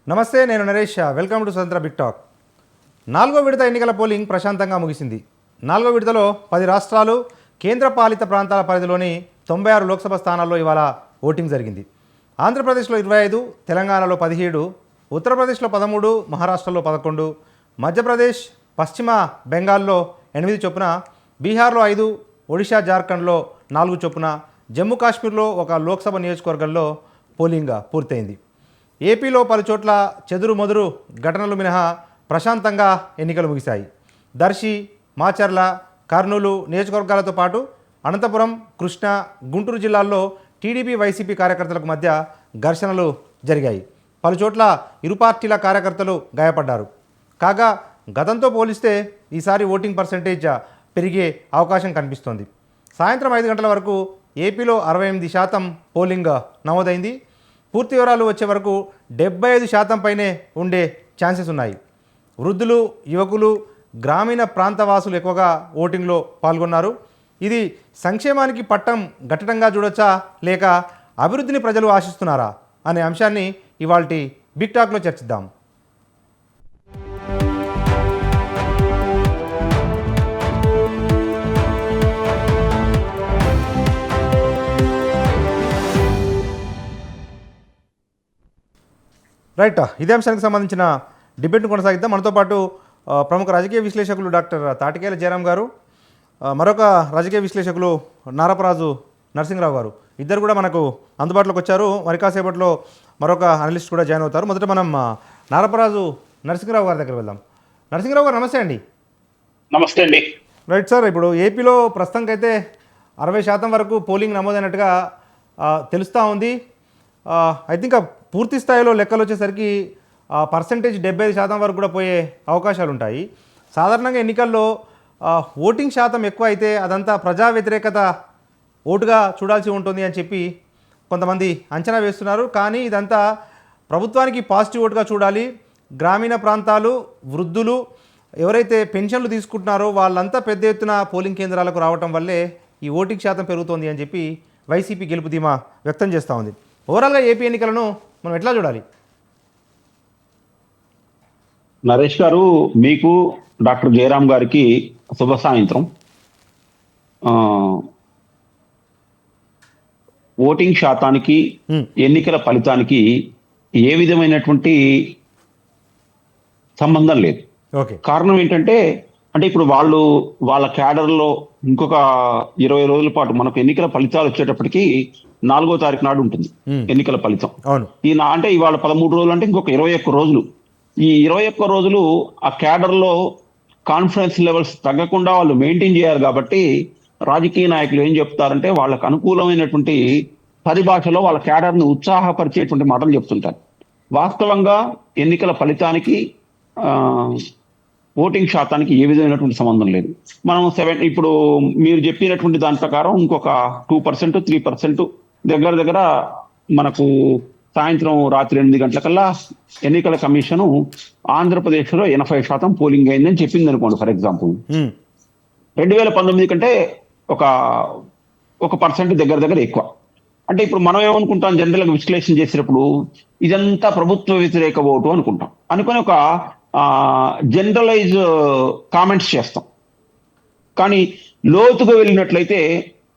నమస్తే, నేను Naresh. Welcome to స్వతంత్ర బిగ్ టాక్. 4వ విడత ఎన్నికల పోలింగ్ ప్రశాంతంగా ముగిసింది. 4వ విడతలో 10 రాష్ట్రాలు, కేంద్ర పాలిత ప్రాంతాల పరిధిలోని 96 లోక్సభ స్థానాల్లో ఇవాళ ఓటింగ్ జరిగింది. ఆంధ్రప్రదేశ్లో 25, తెలంగాణలో 17, ఉత్తరప్రదేశ్లో 13, మహారాష్ట్రలో 11, మధ్యప్రదేశ్, పశ్చిమ బెంగాల్లో 8 చొప్పున, బీహార్లో 5, ఒడిషా, జార్ఖండ్లో 4 చొప్పున, జమ్మూ కాశ్మీర్లో ఒక లోక్సభ నియోజకవర్గంలో పోలింగ్ పూర్తయింది. ఏపీలో పలుచోట్ల చెదురుమదురు ఘటనలు మినహా ప్రశాంతంగా ఎన్నికలు ముగిశాయి. దర్శి, మాచర్ల, కర్నూలు నియోజకవర్గాలతో పాటు అనంతపురం, కృష్ణా, గుంటూరు జిల్లాల్లో టీడీపీ, వైసీపీ కార్యకర్తలకు మధ్య ఘర్షణలు జరిగాయి. పలుచోట్ల ఇరు పార్టీల కార్యకర్తలు గాయపడ్డారు. కాగా గతంతో పోలిస్తే ఈసారి ఓటింగ్ పర్సెంటేజ్ పెరిగే అవకాశం కనిపిస్తోంది. సాయంత్రం 5 గంటల వరకు ఏపీలో 68% పోలింగ్ నమోదైంది. పూర్తి వివరాలు వచ్చే వరకు 75% పైనే ఉండే ఛాన్సెస్ ఉన్నాయి. వృద్ధులు, యువకులు, గ్రామీణ ప్రాంత వాసులు ఎక్కువగా ఓటింగ్లో పాల్గొన్నారు. ఇది సంక్షేమానికి పట్టం గట్టడంగా చూడొచ్చా, లేక అభివృద్ధిని ప్రజలు ఆశిస్తున్నారా అనే అంశాన్ని ఇవాల్టి బిగ్ టాక్లో చర్చిద్దాం. రైట్, ఇదే అంశానికి సంబంధించిన డిబేట్ను కొనసాగిద్దాం. మనతో పాటు ప్రముఖ రాజకీయ విశ్లేషకులు డాక్టర్ తాటికేల జయరాం గారు, మరొక రాజకీయ విశ్లేషకులు నారపరాజు నరసింహరావు గారు, ఇద్దరు కూడా మనకు అందుబాటులోకి వచ్చారు. మరి కాసేపట్లో మరొక అనలిస్ట్ కూడా జాయిన్ అవుతారు. మొదట మనం నారపరాజు నరసింహరావు గారి దగ్గర వెళ్దాం. నరసింహరావు గారు, నమస్తే అండి. నమస్తే అండి. రైట్ సార్, ఇప్పుడు ఏపీలో ప్రస్తుతానికైతే 60% వరకు పోలింగ్ నమోదైనట్టుగా తెలుస్తూ ఉంది. ఐ థింక్ పూర్తి స్థాయిలో లెక్కలు వచ్చేసరికి పర్సంటేజ్ 75% వరకు కూడా పోయే అవకాశాలు ఉంటాయి. సాధారణంగా ఎన్నికల్లో ఓటింగ్ శాతం ఎక్కువ అయితే అదంతా ప్రజా వ్యతిరేకత ఓటుగా చూడాల్సి ఉంటుంది అని చెప్పి కొంతమంది అంచనా వేస్తున్నారు. కానీ ఇదంతా ప్రభుత్వానికి పాజిటివ్ ఓటుగా చూడాలి. గ్రామీణ ప్రాంతాలు, వృద్ధులు, ఎవరైతే పెన్షన్లు తీసుకుంటున్నారో వాళ్ళంతా పెద్ద ఎత్తున పోలింగ్ కేంద్రాలకు రావటం వల్లే ఈ ఓటింగ్ శాతం పెరుగుతోంది అని చెప్పి వైసీపీ గెలుపు ధీమా వ్యక్తం చేస్తూ ఉంది. ఓవరాల్గా ఏపీ ఎన్నికలను మనం ఎట్లా చూడాలి? నరేష్ గారు, మీకు డాక్టర్ జయరాం గారికి శుభ సాయంత్రం. ఓటింగ్ శాతానికి ఎన్నికల ఫలితానికి ఏ విధమైనటువంటి సంబంధం లేదు. కారణం ఏంటంటే, ఇప్పుడు వాళ్ళ క్యాడర్లో ఇంకొక 20 రోజుల పాటు మనకు ఎన్నికల ఫలితాలు వచ్చేటప్పటికి 4వ తారీఖు నాడు ఉంటుంది ఎన్నికల ఫలితం. అంటే ఇవాళ 13 రోజులు అంటే ఇంకొక 21 రోజులు. ఈ 21 రోజులు ఆ క్యాడర్లో కాన్ఫిడెన్స్ లెవెల్స్ తగ్గకుండా వాళ్ళు మెయింటైన్ చేయాలి. కాబట్టి రాజకీయ నాయకులు ఏం చెప్తారంటే, వాళ్ళకు అనుకూలమైనటువంటి పరిభాషలో వాళ్ళ క్యాడర్ని ఉత్సాహపరిచేటువంటి మాటలు చెప్తుంటారు. వాస్తవంగా ఎన్నికల ఫలితానికి ఓటింగ్ శాతానికి ఏ విధమైనటువంటి సంబంధం లేదు. మనం ఇప్పుడు మీరు చెప్పినటువంటి దాని ప్రకారం ఇంకొక 2%, 3% దగ్గర మనకు సాయంత్రం రాత్రి 8 గంటలకల్లా ఎన్నికల కమిషను ఆంధ్రప్రదేశ్లో 80% పోలింగ్ అయిందని చెప్పింది అనుకోండి. ఫర్ ఎగ్జాంపుల్ 2019 కంటే ఒక పర్సెంట్ దగ్గర ఎక్కువ. అంటే ఇప్పుడు మనం ఏమనుకుంటాం, జనరల్గా విశ్లేషణ చేసేటప్పుడు ఇదంతా ప్రభుత్వ వ్యతిరేక ఓటు అనుకుంటాం. అనుకుని ఒక జనరలైజ్ కామెంట్స్ చేస్తాం. కానీ లోతుగా వెళ్ళినట్లయితే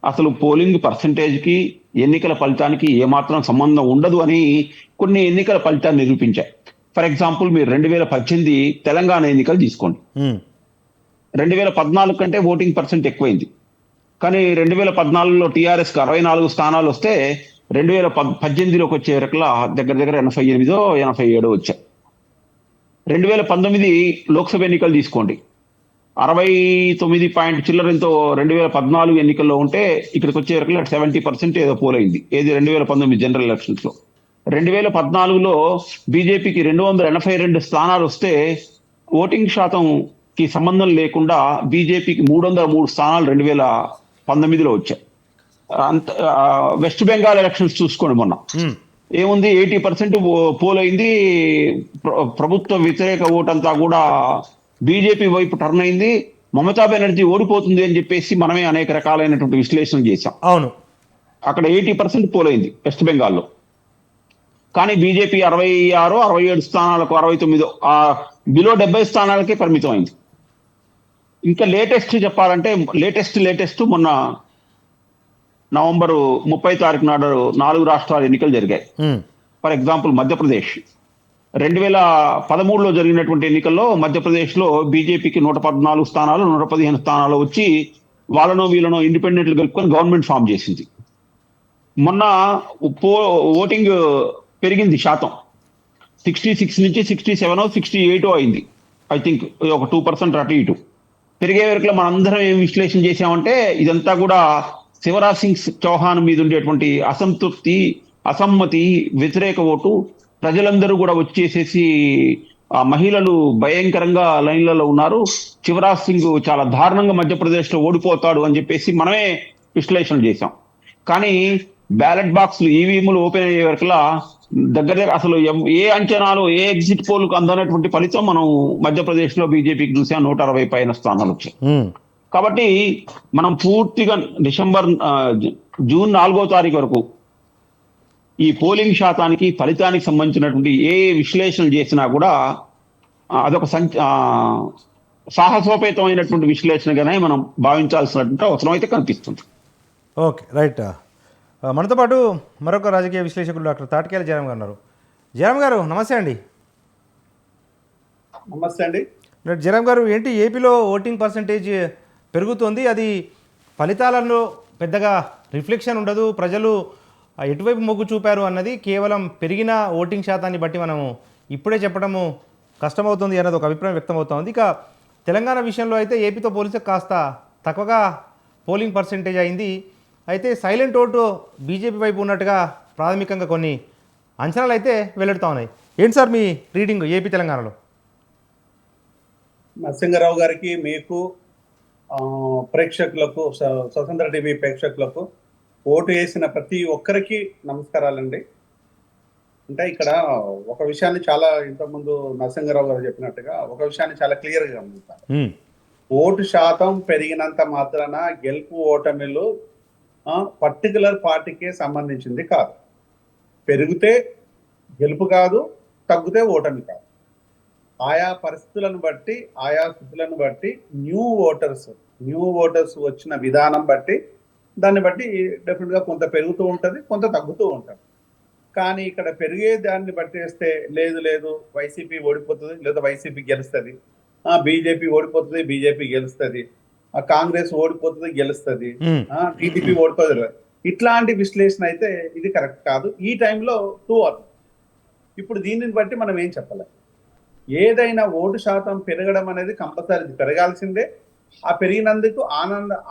అసలు పోలింగ్ పర్సంటేజ్కి ఎన్నికల ఫలితానికి ఏమాత్రం సంబంధం ఉండదు అని కొన్ని ఎన్నికల ఫలితాలు నిరూపించాయి. ఫర్ ఎగ్జాంపుల్, మీరు 2018 తెలంగాణ ఎన్నికలు తీసుకోండి. 2014 కంటే ఓటింగ్ పర్సెంట్ ఎక్కువైంది. కానీ 2014లో టీఆర్ఎస్కి 64 స్థానాలు వస్తే 2018లోకి వచ్చే రకలా దగ్గర 88, 87 వచ్చాయి. 2019 లోక్సభ ఎన్నికలు తీసుకోండి, 69 చిల్లరంతో 2014 ఎన్నికల్లో ఉంటే ఇక్కడికి వచ్చే రకంగా 70% ఏదో పోలైంది. ఏది 2019 జనరల్ ఎలక్షన్స్ లో. 2014లో బీజేపీకి 282 స్థానాలు వస్తే ఓటింగ్ శాతంకి సంబంధం లేకుండా బీజేపీకి 303 స్థానాలు 2019లో వచ్చాయి. వెస్ట్ బెంగాల్ ఎలక్షన్స్ చూసుకోండి, మొన్న ఏముంది, 80% పోలైంది. ప్రభుత్వ వ్యతిరేక ఓటంతా కూడా బీజేపీ వైపు టర్న్ అయింది. మమతా బెనర్జీ ఓడిపోతుంది అని చెప్పేసి మనమే అనేక రకాలైనటువంటి విశ్లేషణ చేశాం. అవును, అక్కడ 80% పోలైంది వెస్ట్ బెంగాల్లో. కానీ బీజేపీ 66, 67 స్థానాలకు, 69 బిలో 70 స్థానాలకే పరిమితం అయింది. ఇంకా లేటెస్ట్ చెప్పాలంటే లేటెస్ట్ మొన్న నవంబరు 30 తారీఖు నాడు 4 రాష్ట్రాల ఎన్నికలు జరిగాయి. ఫర్ ఎగ్జాంపుల్ మధ్యప్రదేశ్ 2013లో జరిగినటువంటి ఎన్నికల్లో మధ్యప్రదేశ్లో బీజేపీకి 114 స్థానాలు, 115 స్థానాలు వచ్చి వీళ్ళనో ఇండిపెండెంట్లు కలుపుకొని గవర్నమెంట్ ఫామ్ చేసింది. మొన్న ఓటింగ్ పెరిగింది శాతం, 66 నుంచి 67, 68 అయింది. ఐ థింక్ ఒక 2% అటు ఇటు పెరిగే వరకు మనందరం ఏం విశ్లేషణ చేసామంటే ఇదంతా కూడా శివరాజ్ సింగ్ చౌహాన్ మీద ఉండేటువంటి అసంతృప్తి, అసమ్మతి, వ్యతిరేక ఓటు ప్రజలందరూ కూడా వచ్చేసేసి మహిళలు భయంకరంగా లైన్లలో ఉన్నారు, శివరాజ్ సింగ్ చాలా దారుణంగా మధ్యప్రదేశ్లో ఓడిపోతాడు అని చెప్పేసి మనమే విశ్లేషణ చేశాం. కానీ బ్యాలెట్ బాక్స్లు, ఈవీఎంలు ఓపెన్ అయ్యే వరకులా దగ్గర అసలు ఏ అంచనాలు, ఏ ఎగ్జిట్ పోల్కు అందనటువంటి ఫలితం మనం మధ్యప్రదేశ్లో బీజేపీకి చూసాం. 160 పైన స్థానాలు వచ్చాయి. కాబట్టి మనం పూర్తిగా జూన్ 4వ తారీఖు వరకు ఈ పోలింగ్ శాతానికి, ఫలితానికి సంబంధించినటువంటి ఏ విశ్లేషణలు చేసినా కూడా అదొక సాహసోపేతమైనటువంటి విశ్లేషణగానే మనం భావించాల్సినటువంటి అవసరం అయితే కనిపిస్తుంది. Okay, right. మనతో పాటు మరొక రాజకీయ విశ్లేషకులు డాక్టర్ తాటికేల జయరాం గారు ఉన్నారు. జయరాం గారు నమస్తే అండి. నమస్తే అండి. జయరాం గారు, ఏంటి ఏపీలో ఓటింగ్ పర్సంటేజ్ పెరుగుతుంది, అది ఫలితాలలో పెద్దగా రిఫ్లెక్షన్ ఉండదు, ప్రజలు ఎటువైపు మొగ్గు చూపారు అన్నది కేవలం పెరిగిన ఓటింగ్ శాతాన్ని బట్టి మనము ఇప్పుడే చెప్పడము కష్టమవుతుంది అన్నది ఒక అభిప్రాయం వ్యక్తమవుతోంది. ఇక తెలంగాణ విషయంలో అయితే ఏపీతో పోలిస్తే కాస్త తక్కువగా పోలింగ్ పర్సంటేజ్ అయింది. అయితే సైలెంట్ ఓటు బీజేపీ వైపు ఉన్నట్టుగా ప్రాథమికంగా కొన్ని అంచనాలు అయితే వెల్లడుతూ ఉన్నాయి. ఏంటి సార్ మీ రీడింగ్ ఏపీ తెలంగాణలో? నరసింహారావు గారికి, మీకు, ప్రేక్షకులకు, స్వతంత్ర టీవీ ప్రేక్షకులకు, ఓటు వేసిన ప్రతి ఒక్కరికి నమస్కారాలండి. అంటే ఇక్కడ ఒక విషయాన్ని చాలా ఇంతకుముందు నరసింహారావు గారు చెప్పినట్టుగా ఒక విషయాన్ని చాలా క్లియర్గా గమనిస్తారు. ఓటు శాతం పెరిగినంత మాత్రాన గెలుపు ఓటమిలు పర్టికులర్ పార్టీకే సంబంధించింది కాదు. పెరిగితే గెలుపు కాదు, తగ్గితే ఓటమి కాదు. ఆయా పరిస్థితులను బట్టి, ఆయా స్థితులను బట్టి న్యూ ఓటర్స్ వచ్చిన విధానం బట్టి, దాన్ని బట్టి డెఫినెట్గా కొంత పెరుగుతూ ఉంటుంది, కొంత తగ్గుతూ ఉంటుంది. కానీ ఇక్కడ పెరిగే దాన్ని బట్టి వేస్తే లేదు వైసీపీ ఓడిపోతుంది, లేదా వైసీపీ గెలుస్తుంది, బీజేపీ ఓడిపోతుంది, బీజేపీ గెలుస్తుంది, కాంగ్రెస్ ఓడిపోతుంది, గెలుస్తుంది, టీడీపీ ఓడిపోతుంది, ఇట్లాంటి విశ్లేషణ అయితే ఇది కరెక్ట్ కాదు. ఈ టైంలో ఇప్పుడు దీనిని బట్టి మనం ఏం చెప్పలేం. ఏదైనా ఓటు శాతం పెరగడం అనేది కంపల్సరీ పెరగాల్సిందే. ఆ పెరిగినందుకు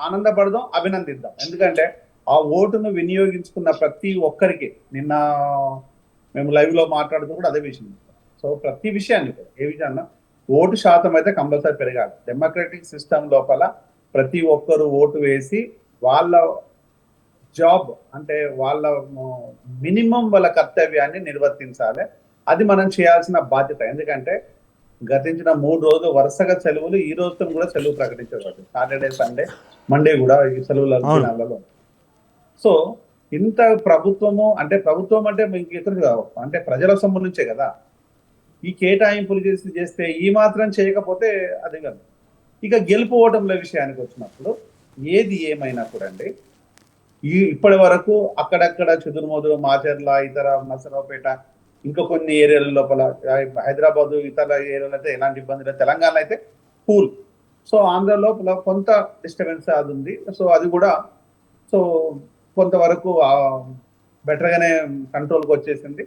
ఆనందపడదాం, అభినందిద్దాం. ఎందుకంటే ఆ ఓటును వినియోగించుకున్న ప్రతి ఒక్కరికి, నిన్న మేము లైవ్లో మాట్లాడుతూ కూడా అదే విషయం. సో ప్రతి విషయాన్ని కూడా ఏ విషయాన్న ఓటు శాతం అయితే కంపల్సరీ పెరగాలి. డెమోక్రటిక్ సిస్టమ్ లోపల ప్రతి ఒక్కరు ఓటు వేసి వాళ్ళ జాబ్, అంటే వాళ్ళ మినిమం వాళ్ళ కర్తవ్యాన్ని నిర్వర్తించాలి. అది మనం చేయాల్సిన బాధ్యత. ఎందుకంటే గతించిన 3 రోజులు వరుసగా సెలవులు, ఈ రోజుతో కూడా సెలవు ప్రకటించబడ్డాయి. సాటర్డే, సండే, మండే కూడా ఈ సెలవుల దినాలలో. సో ఇంత ప్రభుత్వం అంటే మీకు ఎక్కడ అంటే ప్రజల సొమ్ము నుంచే కదా ఈ కేటాయింపులు చేస్తే ఈ మాత్రం చేయకపోతే అది కాదు. ఇక గెలుపు ఓటముల విషయానికి వచ్చినప్పుడు ఏది ఏమైనా కూడా అండి, ఇప్పటి వరకు అక్కడక్కడ చెదురుమదురు, మాచర్ల, ఇతర నర్సరావుపేట, ఇంకా కొన్ని ఏరియాల లోపల, హైదరాబాద్ ఇతర ఏరియాలో అయితే ఎలాంటి ఇబ్బంది లేదు. తెలంగాణ అయితే కూల్. సో ఆంధ్ర లోపల కొంత డిస్టర్బెన్స్ అది ఉంది. సో అది కూడా కొంతవరకు బెటర్గానే కంట్రోల్కి వచ్చేసింది.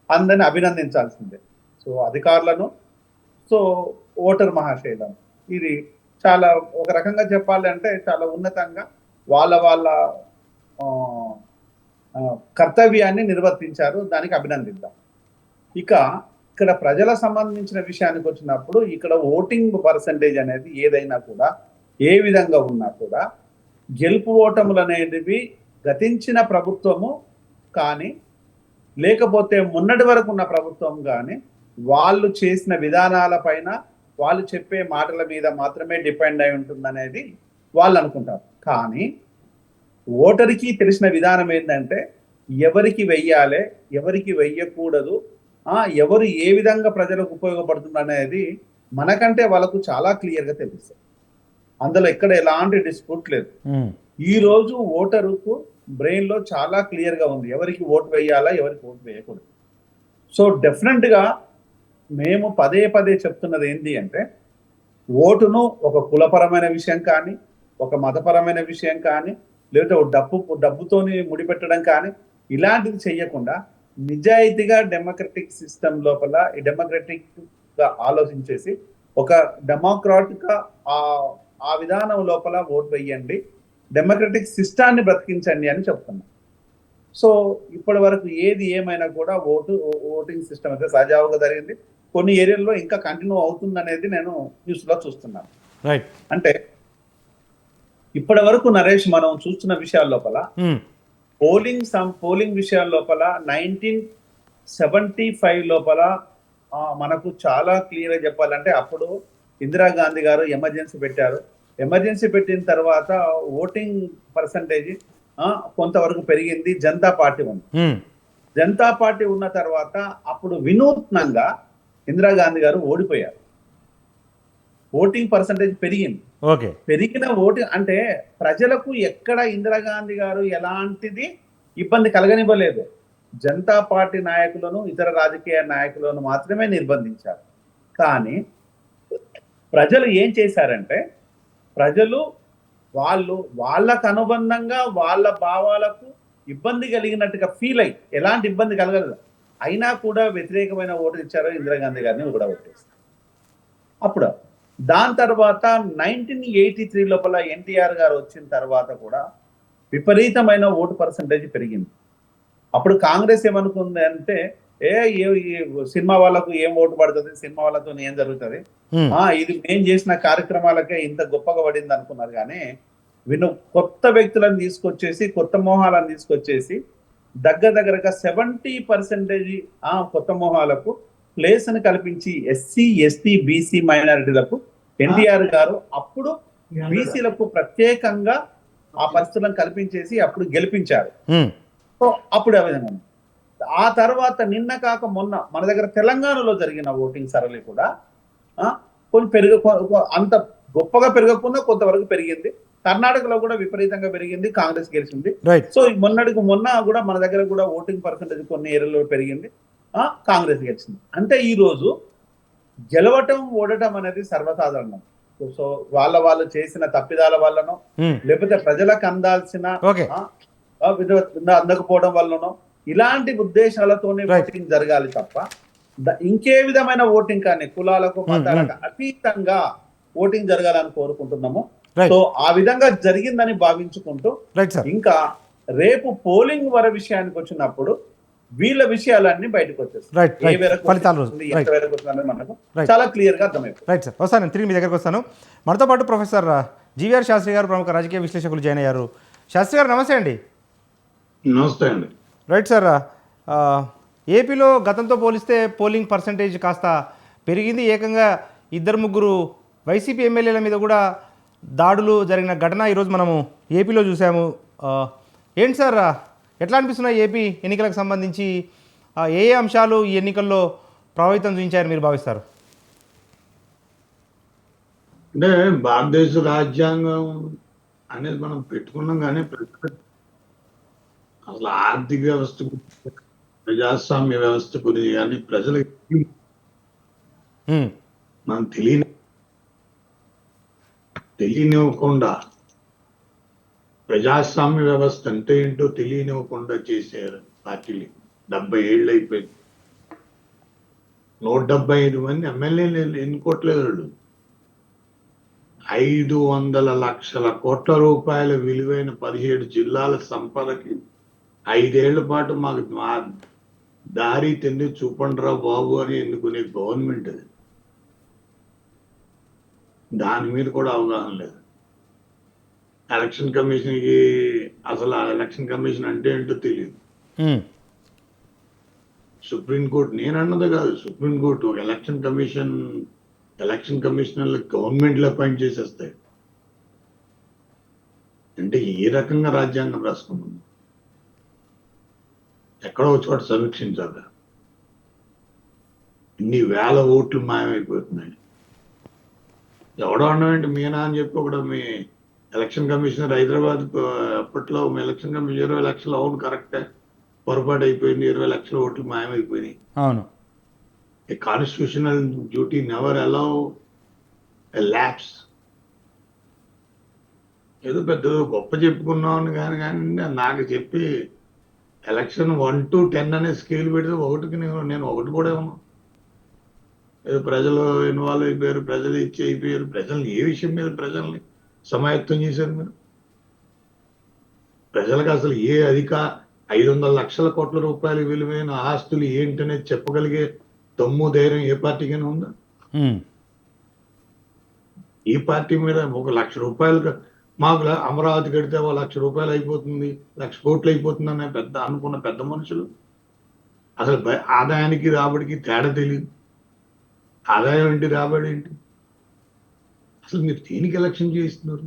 అందరిని అభినందించాల్సిందే. సో అధికారులను, సో ఓటర్ మహాశైలను, ఇది చాలా ఒక రకంగా చెప్పాలి అంటే చాలా ఉన్నతంగా వాళ్ళ కర్తవ్యాన్ని నిర్వర్తించారు. దానికి అభినందిద్దాం. ఇక్కడ ప్రజల సంబంధించిన విషయానికి వచ్చినప్పుడు ఇక్కడ ఓటింగ్ పర్సంటేజ్ అనేది ఏదైనా కూడా, ఏ విధంగా ఉన్నా కూడా, గెలుపు ఓటములు అనేటివి గతించిన ప్రభుత్వము కానీ, లేకపోతే మొన్నటి వరకు ఉన్న ప్రభుత్వం కానీ, వాళ్ళు చేసిన విధానాల పైన, వాళ్ళు చెప్పే మాటల మీద మాత్రమే డిపెండ్ అయి ఉంటుందనేది వాళ్ళు అనుకుంటారు. కానీ ఓటర్కి తెలిసిన విధానం ఏంటంటే ఎవరికి వెయ్యాలి, ఎవరికి వెయ్యకూడదు, ఎవరు ఏ విధంగా ప్రజలకు ఉపయోగపడుతుంది అనేది మనకంటే వాళ్ళకు చాలా క్లియర్గా తెలుస్తుంది. అందులో ఎక్కడ ఎలాంటి డిస్ప్యూట్ లేదు. ఈ రోజు ఓటరుకు బ్రెయిన్ లో చాలా క్లియర్ గా ఉంది ఎవరికి ఓటు వేయాలా, ఎవరికి ఓటు వేయకూడదు. సో డెఫినెట్ గా మేము పదే పదే చెప్తున్నది ఏంటి అంటే, ఓటును ఒక కులపరమైన విషయం కానీ, ఒక మతపరమైన విషయం కానీ, లేకపోతే ఒక డబ్బుతోని ముడిపెట్టడం కానీ ఇలాంటివి చెయ్యకుండా నిజాయితీగా డెమోక్రటిక్ సిస్టమ్ లోపల ఈ డెమోక్రటిక్ గా ఆలోచించేసి ఒక డెమోక్రాటిక్ ఆ విధానం లోపల ఓటు వేయండి, డెమోక్రటిక్ సిస్టాన్ని బ్రతికించండి అని చెప్తున్నాం. సో ఇప్పటి వరకు ఏది ఏమైనా కూడా ఓటింగ్ సిస్టమ్ అయితే సజావుగా జరిగింది. కొన్ని ఏరియాల్లో ఇంకా కంటిన్యూ అవుతుంది అనేది నేను న్యూస్ లో చూస్తున్నాను. రైట్. అంటే ఇప్పటి వరకు నరేష్ మనం చూస్తున్న విషయాల లోపల పోలింగ్ విషయాల లోపల 1975 లోపల మనకు చాలా క్లియర్ గా చెప్పాలంటే అప్పుడు ఇందిరాగాంధీ గారు ఎమర్జెన్సీ పెట్టారు. ఎమర్జెన్సీ పెట్టిన తర్వాత ఓటింగ్ పర్సంటేజ్ కొంతవరకు పెరిగింది. జనతా పార్టీ ఉంది. జనతా పార్టీ ఉన్న తర్వాత అప్పుడు వినూత్నంగా ఇందిరాగాంధీ గారు ఓడిపోయారు. ఓటింగ్ పర్సంటేజ్ పెరిగింది. పెరిగిన ఓటింగ్ అంటే ప్రజలకు ఎక్కడ ఇందిరాగాంధీ గారు ఎలాంటిది ఇబ్బంది కలగనివ్వలేదు. జనతా పార్టీ నాయకులను, ఇతర రాజకీయ నాయకులను మాత్రమే నిర్బంధించారు. కానీ ప్రజలు ఏం చేశారంటే, ప్రజలు వాళ్ళకు అనుబంధంగా వాళ్ళ భావాలకు ఇబ్బంది కలిగినట్టుగా ఫీల్ అయ్యి, ఎలాంటి ఇబ్బంది కలగలేదు అయినా కూడా వ్యతిరేకమైన ఓటు ఇచ్చారు, ఇందిరాగాంధీ గారిని కూడా ఓటేస్తారు. అప్పుడు దాని తర్వాత 1983 లోపల ఎన్టీఆర్ గారు వచ్చిన తర్వాత కూడా విపరీతమైన ఓటు పర్సంటేజ్ పెరిగింది. అప్పుడు కాంగ్రెస్ ఏమనుకుంది అంటే, సినిమా వాళ్ళకు ఏం ఓటు పడుతుంది, సినిమా వాళ్ళతో ఏం జరుగుతుంది, ఇది మేము చేసిన కార్యక్రమాలకే ఇంత గొప్పగా పడింది అనుకున్నారు. కానీ కొత్త వ్యక్తులను తీసుకొచ్చేసి, కొత్త మోహాలను తీసుకొచ్చేసి దగ్గరగా 70% కొత్త మోహాలకు ప్లేస్ ని కల్పించి ఎస్సీ, ఎస్టీ, బీసీ మైనారిటీలకు ఎన్టీఆర్ గారు అప్పుడు బీసీలకు ప్రత్యేకంగా ఆ పరిస్థితులను కల్పించేసి అప్పుడు గెలిపించారు. సో అప్పుడు ఆ విధంగా ఆ తర్వాత నిన్న కాక మొన్న మన దగ్గర తెలంగాణలో జరిగిన ఓటింగ్ సరళి కూడా కొంచెం అంత గొప్పగా పెరగకుండా కొంతవరకు పెరిగింది. కర్ణాటకలో కూడా విపరీతంగా పెరిగింది, కాంగ్రెస్ గెలిచింది. సో మొన్న కూడా మన దగ్గర కూడా ఓటింగ్ పర్సంటేజ్ కొన్ని ఏరియాలో పెరిగింది, కాంగ్రెస్ గెలిచింది. అంటే ఈ రోజు గెలవటం ఓడటం అనేది సర్వసాధారణం. సో వాళ్ళు చేసిన తప్పిదాల వల్లనో, లేకపోతే ప్రజలకు అందాల్సిన అందకపోవడం వల్లనో, ఇలాంటి ఉద్దేశాలతోనే ఓటింగ్ జరగాలి తప్ప ఇంకే విధమైన ఓటింగ్ కానీ కులాలకు, మతాలకు అతీతంగా ఓటింగ్ జరగాలని కోరుకుంటున్నాము. సో ఆ విధంగా జరిగిందని భావించుకుంటూ ఇంకా రేపు పోలింగ్ విషయానికి వచ్చినప్పుడు వీళ్ళ విషయాలన్నీ బయటకు వచ్చేస్తాయి. మనకు చాలా క్లియర్ గా అర్థమైపోతుంది. రైట్ సార్, వస్తాను తిరిగి మీ దగ్గరకు వస్తాను. మనతో పాటు ప్రొఫెసర్ జీవీఆర్ శాస్త్రి గారు, ప్రముఖ రాజకీయ విశ్లేషకులు జాయిన్ అయ్యారు. శాస్త్రి గారు నమస్తే అండి. నమస్తే అండి. రైట్ సార్, ఏపీలో గతంతో పోలిస్తే పోలింగ్ పర్సంటేజ్ కాస్త పెరిగింది. ఏకంగా 2-3 వైసీపీ ఎమ్మెల్యేల మీద కూడా దాడులు జరిగిన ఘటన ఈరోజు మనము ఏపీలో చూసాము. ఏంటి సార్, ఎట్లా అనిపిస్తున్నాయి ఏపీ ఎన్నికలకు సంబంధించి? ఏ అంశాలు ఈ ఎన్నికల్లో ప్రభావితం చూపించాయని మీరు భావిస్తారు? అంటే భారతదేశ రాజ్యాంగం అనేది మనం పెట్టుకున్నాం, కానీ అసలు ఆర్థిక వ్యవస్థ గురించి, ప్రజాస్వామ్య వ్యవస్థ గురించి కానీ ప్రజలకు మనం తెలియనివ్వకుండా, ప్రజాస్వామ్య వ్యవస్థ అంటే ఏంటో తెలియనివ్వకుండా చేశారు పార్టీలు. 70 ఏళ్ళు అయిపోయింది. 175 మంది ఎమ్మెల్యేలు ఎన్నుకోవట్లేదు వాళ్ళు. 500 లక్షల కోట్ల రూపాయల విలువైన 17 జిల్లాల సంపదకి 5 ఏళ్ల పాటు మాకు మా దారి తిండి చూపండిరా బాబు అని ఎన్నుకునే గవర్నమెంట్ అది. దాని మీద కూడా అవగాహన లేదు. ఎలక్షన్ కమిషన్కి అసలు ఆ ఎలక్షన్ కమిషన్ అంటే ఏంటో తెలియదు. సుప్రీంకోర్టు, నేను అన్నది కాదు, సుప్రీంకోర్టు ఒక ఎలక్షన్ కమిషనర్లు గవర్నమెంట్లు అపాయింట్ చేసేస్తాయి. అంటే ఏ రకంగా రాజ్యాంగం రాసుకున్నాం? ఎక్కడో ఒక చోట సమీక్షించాలి. ఇన్ని వేల ఓట్లు మాయమైపోతున్నాయి. ఎవడో అన్నామంటే మీనా అని చెప్పి ఒకడు మీ ఎలక్షన్ కమిషనర్ హైదరాబాద్ అప్పట్లో మీ ఎలక్షన్ కమిషనర్ 20 లక్షలు, అవును కరెక్టే, పొరపాటు అయిపోయింది, 20 లక్షల ఓట్లు మాయమైపోయినాయి. అవును. A constitutional duty never allow a lapse. ఏదో పెద్ద గొప్ప చెప్పుకున్నామని కానీ నాకు చెప్పి ఎలక్షన్ 1 to 10 అనే స్కేల్ పెడితే ఒకటికి నేను ఒకటి కూడా ఇవ్వను. ఏదో ప్రజలు ఇన్వాల్వ్ అయిపోయారు, ప్రజలు ఇచ్చి అయిపోయారు. ప్రజల్ని ఏ విషయం మీద ప్రజల్ని సమాయత్తం చేశారు మీరు? ప్రజలకు అసలు ఏ 500 లక్షల కోట్ల రూపాయల విలువైన ఆస్తులు ఏంటనేది చెప్పగలిగే దమ్ము ధైర్యం ఏ పార్టీకైనా ఉందా? ఉమ్. ఈ పార్టీ మీద 1 లక్ష రూపాయలు మాకు అమరావతి కడితే 1 లక్ష రూపాయలు అయిపోతుంది, 1,00,000 కోట్లు అయిపోతుంది అనే అనుకున్న పెద్ద మనుషులు అసలు ఆదాయానికి రాబడికి తేడా తెలియదు. ఆదాయం ఏంటి, రాబడి ఏంటి? అసలు మీరు దేనికి ఎలక్షన్ చేస్తున్నారు?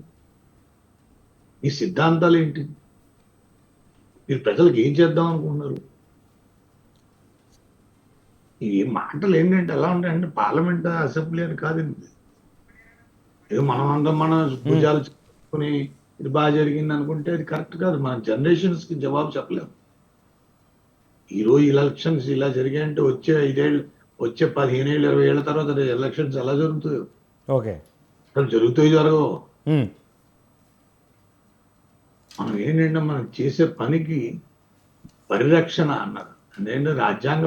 మీ సిద్ధాంతాలు ఏంటి? మీరు ప్రజలకు ఏం చేద్దాం అనుకుంటున్నారు? ఈ మాటలు ఏంటంటే ఎలా ఉంటాయంటే పార్లమెంట్ అసెంబ్లీ అని కాదండి. ఏదో మనం అందరం మన భుజాలు చెప్పుకొని ఇది బాగా జరిగింది అనుకుంటే అది కరెక్ట్ కాదు. మన జనరేషన్స్ కి జవాబు చెప్పలేము. ఈ రోజు ఎలక్షన్స్ ఇలా జరిగాయంటే వచ్చే 5 ఏళ్ళు, వచ్చే 15 ఏళ్ళు, 20 ఏళ్ల తర్వాత ఎలక్షన్స్ ఎలా జరుగుతాయో. ఓకే. అసలు జరుగుతాయి, జరగవు. ఉమ్. మనం ఏంటంటే మనం చేసే పనికి పరిరక్షణ అన్నారు. అదేంటే రాజ్యాంగ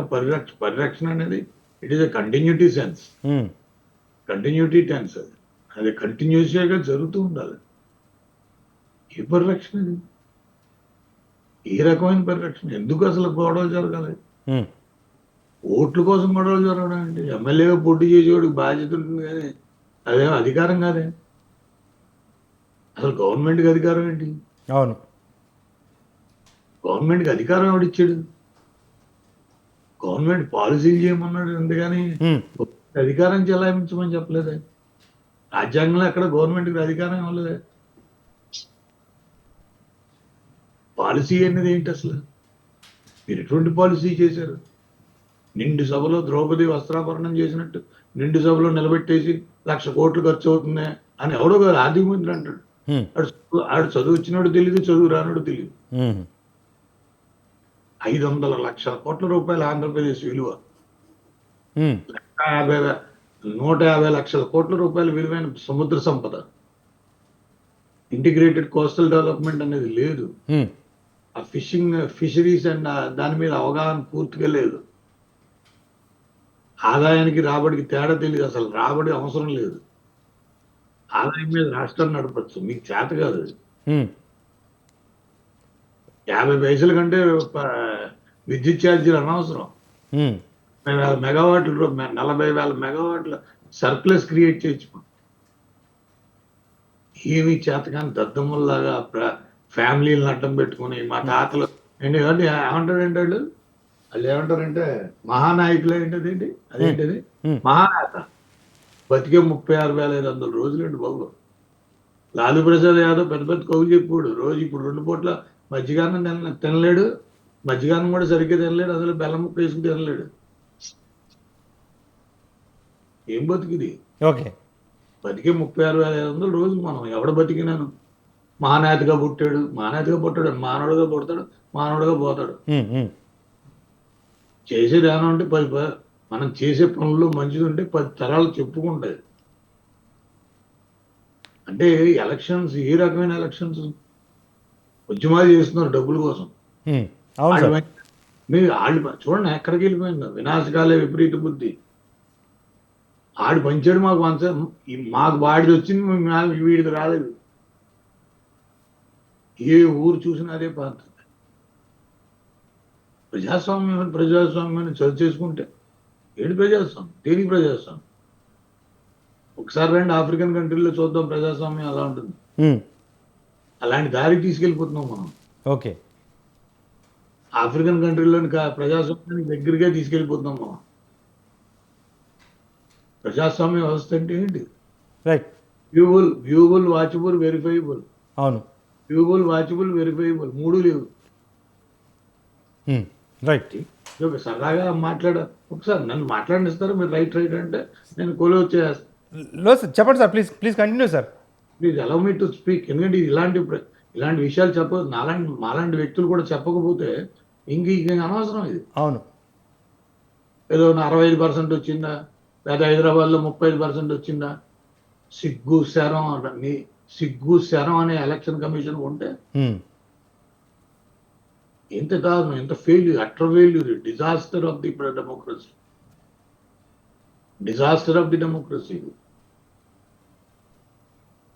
పరిరక్షణ అనేది it is a continuity sense, um. Continuity tense. అది కంటిన్యూస్గా జరుగుతూ ఉండాలి. ఏ పరిరక్షణ ఇది? ఏ రకమైన పరిరక్షణ? ఎందుకు అసలు గొడవలు జరగాలి? ఉమ్. ఓట్ల కోసం గొడవలు జరగడం అంటే ఎమ్మెల్యేగా పోటీ చేసేవాడికి బాధ్యత ఉంటుంది, కానీ అదేం అధికారం కాదే. అసలు గవర్నమెంట్కి అధికారం ఏంటి? అవును. గవర్నమెంట్కి అధికారం ఎవడిచ్చాడు? గవర్నమెంట్ పాలసీలు చేయమన్నాడు, అందుకని ఉమ్. అధికారం చెలాయించమని చెప్పలేదే. రాజ్యాంగంలో ఎక్కడ గవర్నమెంట్కి అధికారం ఇవ్వలేదే. పాలసీ అనేది ఏంటి అసలు? మీరు ఎటువంటి పాలసీ చేశారు? నిండు సభలో ద్రౌపది వస్త్రాపరణం చేసినట్టు నిండు సభలో నిలబెట్టేసి 1,00,000 కోట్లు ఖర్చు అవుతుంది అని ఎవడో కాదు ఆర్థిక మంత్రి అంటాడు. ఉమ్. ఆడు చదువు వచ్చినాడు తెలియదు, చదువు రానాడు తెలియదు. ఉమ్. 500 లక్షల కోట్ల రూపాయలు ఆంధ్రప్రదేశ్ విలువ. ఉమ్. 150 లక్షల కోట్ల రూపాయల విలువైన సముద్ర సంపద. ఇంటిగ్రేటెడ్ కోస్టల్ డెవలప్మెంట్ అనేది లేదు. ఉమ్. ఆ ఫిషరీస్ అండ్ దాని మీద అవగాహన పూర్తిగా లేదు. ఆదాయానికి రాబడికి తేడా తెలియదు. అసలు రాబడి అవసరం లేదు. ఆదాయం మీద రాష్ట్రాన్ని నడపచ్చు, మీకు చేత కాదు. ఉమ్. 50 పైసల కంటే విద్యుత్ ఛార్జీలు అనవసరం. ఉమ్. 40,000 మెగావాట్లు 40,000 మెగావాట్ల సర్ప్లస్ క్రియేట్ చేయొచ్చు. ఏమి చేతకాని దద్దమ్మల్లాగా ఫ్యామిలీలను అడ్డం పెట్టుకుని మా తాతలు ఏంటంటే ఏమంటారంటే వాళ్ళు ఏమంటారంటే మహానాయకులు ఏంటది, అదేంటిది మహానేత. బతికే 36,500 రోజులండి బాబు. లాలూ ప్రసాద్ యాదవ్ పెద్ద పెద్ద కవులు చెప్పుకోడు. రోజు ఇప్పుడు 2 పూట్ల మజ్జిగానం తినలేడు, మజ్జిగానం కూడా సరిగ్గా తినలేడు, అసలు బెల్లం ముక్క వేసుకుని తినలేడు. ఏం బతికిది? ఓకే. బతికే 36,500 రోజులు. మనం ఎవడ బతికినాను? మహానేతగా పుట్టాడు, మానవుడుగా పుడతాడు, మానవుడుగా పోతాడు. ఉమ్. ఉమ్. చేసేది ఏమన్నా ఉంటే మనం చేసే పనుల్లో మంచిది ఉంటే 10 తరాలు చెప్పుకుంటాయి. అంటే ఎలక్షన్స్ ఏ రకమైన ఎలక్షన్స్? ఉద్యమాలు చేస్తున్నారు డబ్బుల కోసం. ఉమ్. అవును సార్. మీరు వాళ్ళు చూడండి ఎక్కడికి వెళ్ళిపోయిందో. వినాశకాలే విపరీత బుద్ధి. ఆడు పంచాడు మాకు మాకు వాడిది వచ్చింది, వీడిది రాలేదు. ఏ ఊరు చూసినా అదే పద్ధతి. ప్రజాస్వామ్యాన్ని చర్చ చేసుకుంటే ఏంటి ప్రజాస్వామ్యం? దేనికి ప్రజాస్వామ్యం? ఒకసారి రండి ఆఫ్రికన్ కంట్రీలో చూద్దాం ప్రజాస్వామ్యం ఎలా ఉంటుంది. ఉమ్. అలాంటి దారికి తీసుకెళ్ళిపోతున్నాం మనం. ఓకే. ఆఫ్రికన్ కంట్రీలోని ప్రజాస్వామ్యానికి దగ్గరగా తీసుకెళ్ళిపోతున్నాం మనం. ప్రజాస్వామ్య వ్యవస్థ అంటే ఏంటి? రైట్. Viewable, watchable, verifiable. అవును. వ్యూబుల్, వాచబుల్, వెరిఫైబుల్ 3 లేవు. రైట్. ఇది ఒక సరదాగా ఒకసారి నన్ను మాట్లాడినిస్తారు, మీరు రైట్ అంటే నేను కొలువు చేస్తాను. లో సార్ చెప్పండి sir, please please continue sir. Please allow me to speak. ఎందుకంటే ఇలాంటి విషయాలు మాలాంటి వ్యక్తులు కూడా చెప్పకపోతే ఇంక అనవసరం ఇది. అవును. ఏదో 65% వచ్చిందా, లేదా హైదరాబాద్లో 35% వచ్చిందా, సిగ్గు శరం అనే ఎలక్షన్ కమిషన్ ఉంటే ఎంత దారుణం, ఎంత failure, utter failure, disaster of the democracy.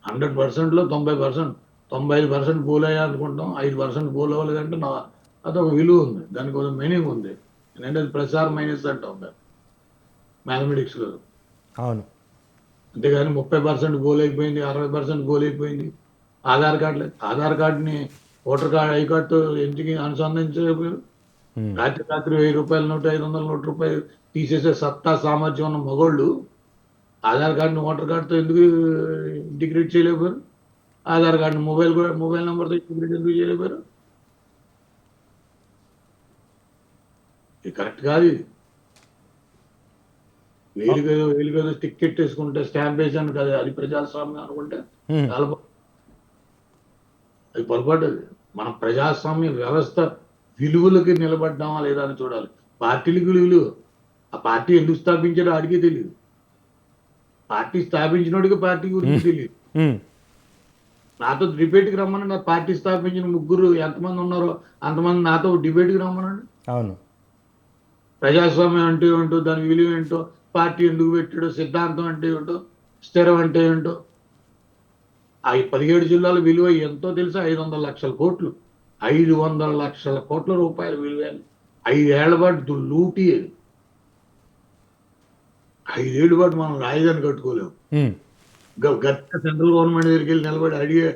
100%లో 90%, 95% పోలయ్యా అనుకుంటాం, 5% పోలవ్వలేదంటే అదొక విలువ ఉంది, దానికి ఒక మీనింగ్ ఉంది. ఎందుకంటే అది ప్లస్ ఆర్ మైనస్ అంటాం మ్యాథమెటిక్స్లో. అవును. అంతేగాని 30% పోలైపోయింది, 60% పోలైపోయింది. ఆధార్ కార్డుని ఓటర్ కార్డు, ఐ కార్డుతో ఎందుకు అనుసంధానించలేకపోయారు? రాత్రి 1000 రూపాయల నోటు, 500 నోటు రూపాయలు తీసేసే సత్తా సామర్థ్యం ఉన్న మగోళ్ళు ఆధార్ కార్డుని ఓటర్ కార్డుతో ఎందుకు ఇంటిగ్రేట్ చేయలేకపోయారు? ఆధార్ కార్డుని మొబైల్ నెంబర్తో ఇంటిగ్రేట్ ఎందుకు చేయలేకపోయారు? ఇది కరెక్ట్ కాదు. ఇది వేలుగేదో టికెట్ వేసుకుంటే స్టాంప్ వేసాను కదా, అది ప్రజాస్వామ్యం అనుకుంటే చాలా అది పొరపాటు. అది మన ప్రజాస్వామ్య వ్యవస్థ విలువలకి నిలబడ్డామా లేదా అని చూడాలి. పార్టీలకు విలువలు, ఆ పార్టీ ఎందుకు స్థాపించాడో ఆడికే తెలియదు, పార్టీ స్థాపించినోడికి పార్టీ గురించి తెలియదు. నాతో డిబేట్కి రమ్మని, నా పార్టీ స్థాపించిన ముగ్గురు ఎంతమంది ఉన్నారో అంతమంది నాతో డిబేట్కి రమ్మనండి. అవును. ప్రజాస్వామ్యం అంటే ఏంటో, దాని విలువ ఏంటో, పార్టీ ఎందుకు పెట్టాడో, సిద్ధాంతం అంటే ఏంటో, స్థిరం అంటే ఏంటో, ఆ 17 జిల్లాల విలువ ఎంతో తెలుసా? 500 లక్షల కోట్లు. 500 లక్షల కోట్ల రూపాయల విలువ. 5 ఏళ్ల పాటు లూటీ. 5 ఏళ్ల పాటు మనం రాజధాని కట్టుకోలేము. గట్ట సెంట్రల్ గవర్నమెంట్ దగ్గరికి వెళ్ళి నిలబడి అడిగే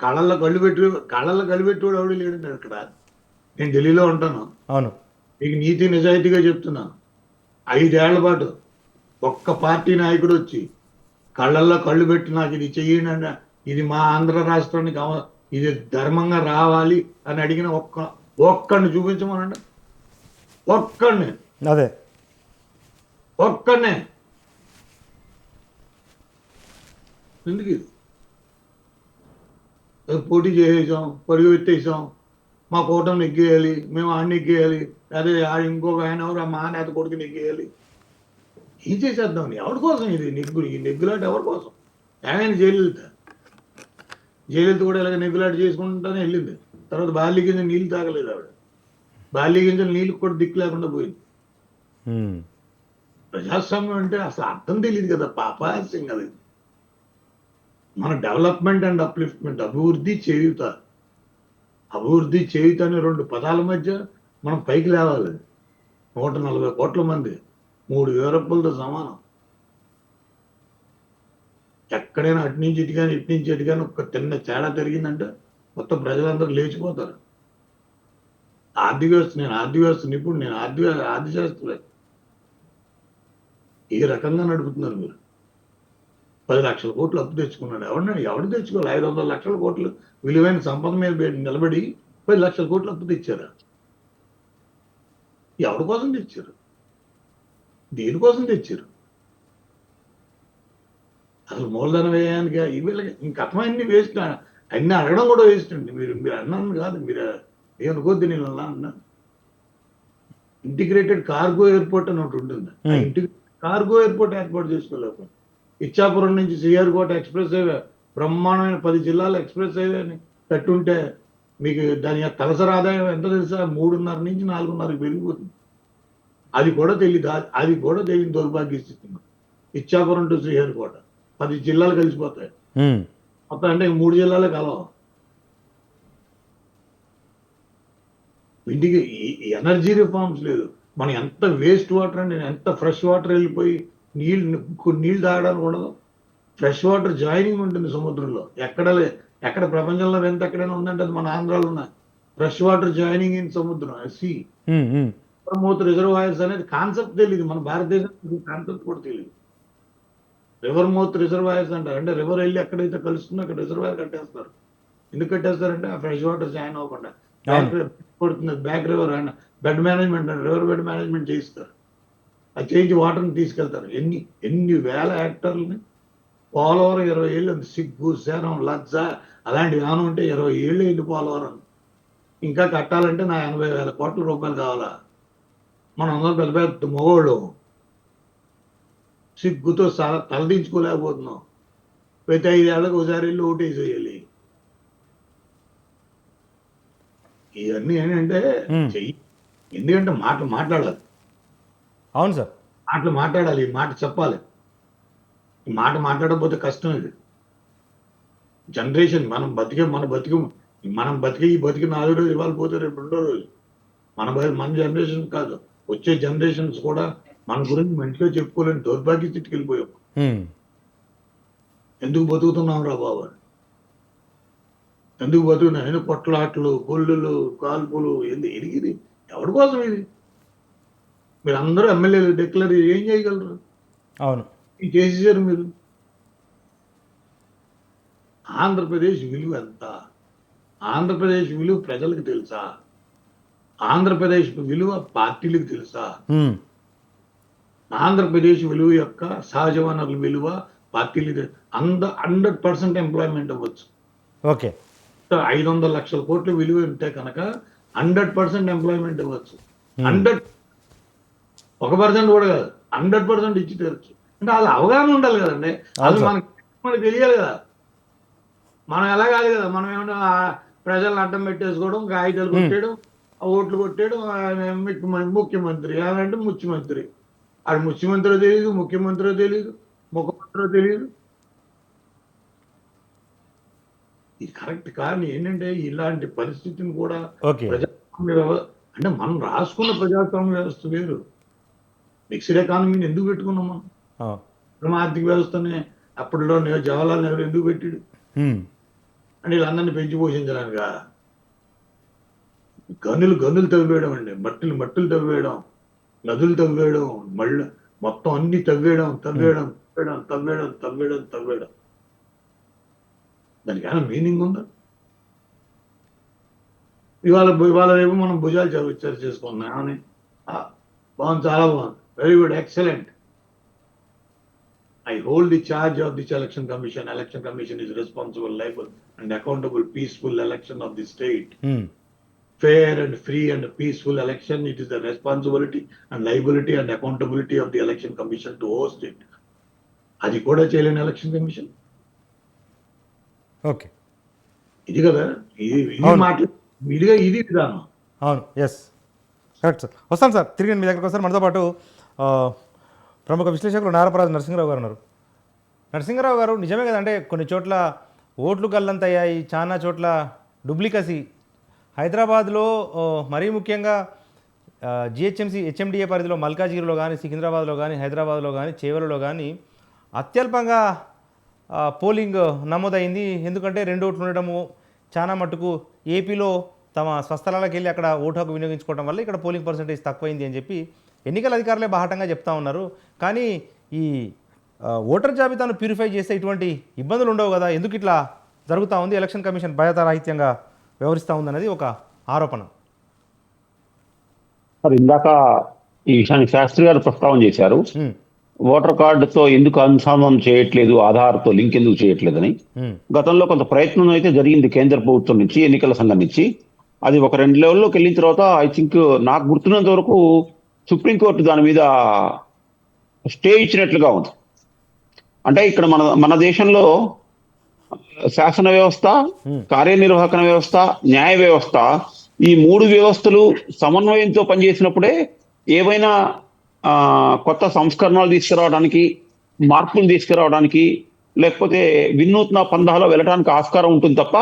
కళ్ళల్లో కళ్ళు పెట్టేవాడు ఎవడు లేడండి అక్కడ. నేను ఢిల్లీలో ఉంటాను. అవును. మీకు నీతి నిజాయితీగా చెప్తున్నాను, 5 ఏళ్ల పాటు ఒక్క పార్టీ నాయకుడు వచ్చి కళ్ళల్లో కళ్ళు పెట్టి నాకు ఇది చెయ్యండి, ఇది మా ఆంధ్ర రాష్ట్రానికి ఇది ధర్మంగా రావాలి అని అడిగిన ఒక్కడిని చూపించమనండి. ఒక్కడిని. ఎందుకు ఇది? పోటీ చేసేసాం, పరుగు పెట్టేసాం, మా కూటమి నెగ్గేయాలి, మేము ఆడిని నెగ్గేయాలి, అదే ఇంకొక ఆయన ఎవరు మా నేత కొడుకు నెగ్గేయాలి. ఏం చేసేద్దాం? ఎవరి కోసం ఇది నెగ్గులాట? ఎవరి కోసం? ఏమైనా జయలలిత కూడా ఇలాగ నెగ్గులాట చేసుకుంటానే వెళ్ళింది. తర్వాత బాల్య గింజ నీళ్ళు తాగలేదు ఆవిడ. బాల్య గింజలు నీళ్ళకి కూడా దిక్కు లేకుండా పోయింది. ప్రజాస్వామ్యం అంటే అసలు అర్థం తెలియదు కదా, పాపహాస్యం కదా. మన డెవలప్మెంట్ అండ్ అప్లిఫ్ట్మెంట్, అభివృద్ధి చేయుత అనే 2 పదాల మధ్య మనం పైకి లేవాలి. 140 కోట్ల మంది, 3 యూరప్లతో సమానం. ఎక్కడైనా అటు నుంచి ఇటు కానీ, ఇటు నుంచి ఇటు కానీ ఒక చిన్న తేడా జరిగిందంటే మొత్తం ప్రజలందరూ లేచిపోతారు. ఆర్థిక వ్యవస్థ, నేను ఆర్థిక వ్యవస్థ నిపుణుడు, నేను ఆర్థికశాస్త్రులే. ఏ రకంగా నడుపుతున్నారు మీరు? 10 లక్షల కోట్లు అప్పు తెచ్చుకున్నాడు. ఎవడు తెచ్చుకోవాలి? 500 లక్షల కోట్లు విలువైన సంపద మీద నిలబడి 10 లక్షల కోట్లు అప్పు తెచ్చారా? ఎవరి కోసం తెచ్చారు? దేనికోసం తెచ్చారు? అసలు మూలధన వ్యయానికి వీళ్ళకి ఇంక అర్థమైంది వేస్ట్. అన్ని అడగడం కూడా వేస్ట్ అండి. మీరు అన్నాను కాదు, మీరు ఏమనుకోద్ది, నేను అలా అన్నాను. ఇంటిగ్రేటెడ్ కార్గో ఎయిర్పోర్ట్ అని ఒకటి ఉంటుంది. కార్గో ఎయిర్పోర్ట్ ఏర్పాటు చేసుకోలేకపోతే ఇచ్చాపురం నుంచి శ్రీహరికోట ఎక్స్ప్రెస్ హైవే, బ్రహ్మాండమైన 10 జిల్లాల ఎక్స్ప్రెస్ హైవేని కట్టుంటే మీకు దాని తలసరి ఆదాయం ఎంత తెలుసా? 3.5 నుంచి 4.5 పెరిగిపోతుంది. అది కూడా తెలియని దౌర్భాగ్య స్థితి. ఇచ్చాపురం టు శ్రీహరికోట 10 జిల్లాలు కలిసిపోతాయి మొత్తం. అంటే 3 జిల్లాలే కలవు. ఇంటికి ఎనర్జీ రిఫార్మ్స్ లేదు. మనం ఎంత వేస్ట్ వాటర్ అండి, ఎంత ఫ్రెష్ వాటర్ వెళ్ళిపోయి నీళ్ళు తాగడానికి ఉండదు. ఫ్రెష్ వాటర్ జాయినింగ్ ఉంటుంది సముద్రంలో. ఎక్కడ ప్రపంచంలో ఎంత ఎక్కడైనా ఉందంటే అది మన ఆంధ్రాలో ఉన్నాయి. ఫ్రెష్ వాటర్ జాయినింగ్ ఇన్ సముద్రం, సీ. రివర్ రిజర్వాయర్స్ అనేది కాన్సెప్ట్ తెలియదు మన భారతదేశం, కాన్సెప్ట్ కూడా తెలియదు. రివర్ మౌత్ రిజర్వాయర్స్ అంటారు. అంటే రివర్ వెళ్ళి ఎక్కడైతే కలుస్తుందో అక్కడ రిజర్వాయర్ కట్టేస్తారు. ఎందుకు కట్టేస్తారంటే ఆ ఫ్రెష్ వాటర్ జాయిన్ అవ్వకుండా. పడుతుంది back river and bed management and river bed management చేయిస్తారు. అది చేయించి వాటర్ని తీసుకెళ్తారు. ఎన్ని వేల హెక్టర్లని పోలవరం 20 ఏళ్ళు సిగ్గు శరం లజ్జ అలాంటివి ఏమైనా ఉంటే 20 ఏళ్ళు అయింది పోలవరం. ఇంకా కట్టాలంటే నా 80,000 కోట్ల రూపాయలు కావాలా? మనం అందరం పెద్ద పెద్ద మగోళ్ళు సిగ్గుతో తలదించుకోలేకపోతున్నాం. ప్రతి 5 ఏళ్ళకి ఒకసారి వెళ్ళి ఓటేసేయాలి. ఇవన్నీ ఏంటంటే చెయ్యి, ఎందుకంటే మాట్లాడాలి. అవును సార్, మాట్లాడాలి, ఈ మాట చెప్పాలి. ఈ మాట మాట్లాడకపోతే కష్టం. ఇది జనరేషన్ మనం బతికే ఈ బతికి 4 రోజులు ఇవాళ పోతే రేపు 2వ రోజు. మన జనరేషన్ కాదు, వచ్చే జనరేషన్స్ కూడా మన గురించి మంచిగా చెప్పుకోలేని దౌర్భాగ్య స్థితికి వెళ్ళిపోయాం. ఎందుకు బతుకుతున్నాం రా బాబు? ఎందుకు బతుకున్నా? నేను కొట్లాట్లు, గొల్లులు, కాల్పులు ఇది ఎవరి కోసం? ఇది మీరు అందరూ ఎమ్మెల్యేలు డిక్లేర్ ఏం చేయగలరు? అవును, ఇది చేసేసారు మీరు. ఆంధ్రప్రదేశ్ విలువ ఎంత? ఆంధ్రప్రదేశ్ విలువ ప్రజలకు తెలుసా? ఆంధ్రప్రదేశ్ విలువ పార్టీలకు తెలుసా? ఆంధ్రప్రదేశ్ విలువ యొక్క సహజ వనరుల విలువ పార్టీలు 100% ఎంప్లాయ్మెంట్ అవ్వచ్చు. ఓకే, 500 లక్షల కోట్ల విలువ ఉంటే కనుక 100% ఎంప్లాయ్మెంట్ ఇవ్వచ్చు. 1% కూడా కాదు, 100% ఇచ్చి తీరచ్చు. అంటే వాళ్ళ అవగాహన ఉండాలి కదండి. అది మనకి తెలియాలి కదా. మనం ఎలా కాదు కదా, మనం ఏమన్నా ప్రజలను అడ్డం పెట్టేసుకోవడం, కాగితాలు కొట్టేయడం, ఓట్లు కొట్టేయడం. ముఖ్యమంత్రి అంటే ముఖ్యమంత్రి, అది ముఖ్యమంత్రి తెలియదు, ముఖ్యమంత్రి తెలియదు, ముఖ్యమంత్రి తెలియదు. ఇది కరెక్ట్. కానీ ఏంటంటే ఇలాంటి పరిస్థితిని కూడా ప్రజాస్వామ్య వ్యవస్థ అంటే మనం రాసుకున్న ప్రజాస్వామ్య వ్యవస్థ వేరు. మిక్స్డ్ ఎకానమీని ఎందుకు పెట్టుకున్నాం మనం? ఆర్థిక వ్యవస్థని అప్పట్లో జవహర్లాల్ నెహ్రూ ఎందుకు పెట్టాడు అంటే వీళ్ళందరినీ పెంచి పోషించడానిక? గనులు తవ్వేయడం అండి, మట్టులు తవ్వేయడం, నదులు తవ్వేయడం, మళ్ళీ మొత్తం అన్ని తవ్వేయడం. దానికి ఏమైనా మీనింగ్ ఉందా? ఇవాళ రేపు మనం భుజాలు చర్చ చేసుకున్నాం. ఏమని? బాగుంది, చాలా బాగుంది, very good, excellent. I hold the charge of this election commission. Election commission is responsible, liable and accountable, peaceful election of the state. Fair and free and peaceful election. It is the responsibility and liability and accountability of the election commission to host it. అది కూడా చేయలేని election commission. Okay, ఇది కదా, ఇది విధానం. అవును, yes, correct sir. వస్తాను sir, తిరిగి మీ దగ్గరకు వస్తారు. మనతో పాటు ప్రముఖ విశ్లేషకులు నారపరాజు నరసింహరావు గారు ఉన్నారు. నరసింహరావు గారు, నిజమే కదంటే కొన్ని చోట్ల ఓట్లు గల్లంతయ్యాయి, చాలా చోట్ల డూప్లికసీ. హైదరాబాద్లో మరీ ముఖ్యంగా జిహెచ్ఎంసీ హెచ్ఎండిఏ పరిధిలో మల్కాజిగిరిలో కానీ, సికింద్రాబాద్లో కానీ, హైదరాబాద్లో కానీ, చేవెలలో కానీ అత్యల్పంగా పోలింగ్ నమోదైంది. ఎందుకంటే 2 ఓట్లు ఉండడము, చాలా మట్టుకు ఏపీలో తమ స్వస్థలాలకు వెళ్ళి అక్కడ ఓటు హక్కు వినియోగించుకోవడం వల్ల ఇక్కడ పోలింగ్ పర్సంటేజ్ తక్కువైంది అని చెప్పి ఎన్నికల అధికారులే బాహటంగా చెప్తా ఉన్నారు. కానీ ఈ ఓటర్ జాబితాను ప్యూరిఫై చేస్తే ఇటువంటి ఇబ్బందులు ఉండవు కదా, ఎందుకు ఇట్లా జరుగుతూ ఉంది? ఎలక్షన్ కమిషన్ బాధ్యతారాహిత్యంగా వ్యవహరిస్తూ ఉందనేది ఒక ఆరోపణ. ఇందాక ఈ విషయాన్ని శాస్త్రి గారు ప్రస్తావన చేశారు. ఓటర్ కార్డుతో ఎందుకు అనుసంధానం చేయట్లేదు, ఆధార్తో లింక్ ఎందుకు చేయట్లేదని. గతంలో కొంత ప్రయత్నం అయితే జరిగింది కేంద్ర ప్రభుత్వం నుంచి, ఎన్నికల సంఘం నుంచి. అది ఒక 2 లెవెల్లోకి వెళ్ళిన తర్వాత ఐ థింక్ నాకు గుర్తున్నంత వరకు సుప్రీంకోర్టు దాని మీద స్టే ఇచ్చినట్లుగా ఉంది. అంటే ఇక్కడ మన దేశంలో శాసన వ్యవస్థ, కార్యనిర్వాహక వ్యవస్థ, న్యాయ వ్యవస్థ, ఈ 3 వ్యవస్థలు సమన్వయంతో పనిచేసినప్పుడే ఏవైనా కొత్త సంస్కరణలు తీసుకురావడానికి, మార్పులు తీసుకురావడానికి, లేకపోతే వినూత్న పందాలో వెళ్ళడానికి ఆస్కారం ఉంటుంది తప్ప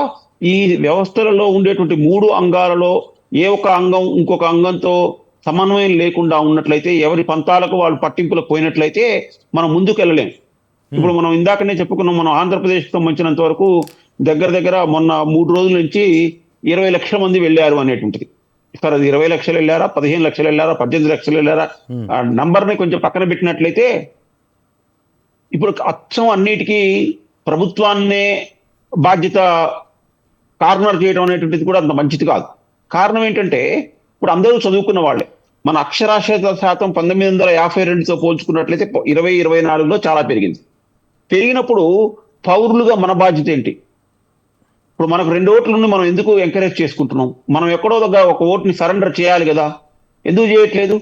ఈ వ్యవస్థలలో ఉండేటువంటి 3 అంగాలలో ఏ ఒక అంగం ఇంకొక అంగంతో సమన్వయం లేకుండా ఉన్నట్లయితే, ఎవరి పంతాలకు వాళ్ళు పట్టింపులకు పోయినట్లయితే మనం ముందుకు వెళ్ళలేం. ఇప్పుడు మనం ఇందాకనే చెప్పుకున్నాం, మనం ఆంధ్రప్రదేశ్కి సంబంధించినంత వరకు దగ్గర మొన్న 3 రోజుల నుంచి 20 లక్షల మంది వెళ్ళారు అనేటువంటిది. సార్, అది 20 లక్షలు వెళ్ళారా, 15 లక్షలు వెళ్ళారా, 18 లక్షలు వెళ్ళారా, ఆ నంబర్ని కొంచెం పక్కన పెట్టినట్లయితే ఇప్పుడు అచ్చం అన్నిటికీ ప్రభుత్వాన్నే బాధ్యత కార్నర్ చేయడం అనేటువంటిది కూడా అంత మంచిది కాదు. కారణం ఏంటంటే ఇప్పుడు అందరూ చదువుకున్న వాళ్ళే. మన అక్షరాస్యత శాతం 1952తో పోల్చుకున్నట్లయితే 2024లో చాలా పెరిగింది. పెరిగినప్పుడు పౌరులుగా మన బాధ్యత ఏంటి? ఇప్పుడు మనకు 2 ఓట్లను మనం ఎందుకు ఎంకరేజ్ చేసుకుంటున్నాం? మనం ఎక్కడో దగ్గర ఒక ఓటుని సరెండర్ చేయాలి కదా, ఎందుకు చేయట్లేదు?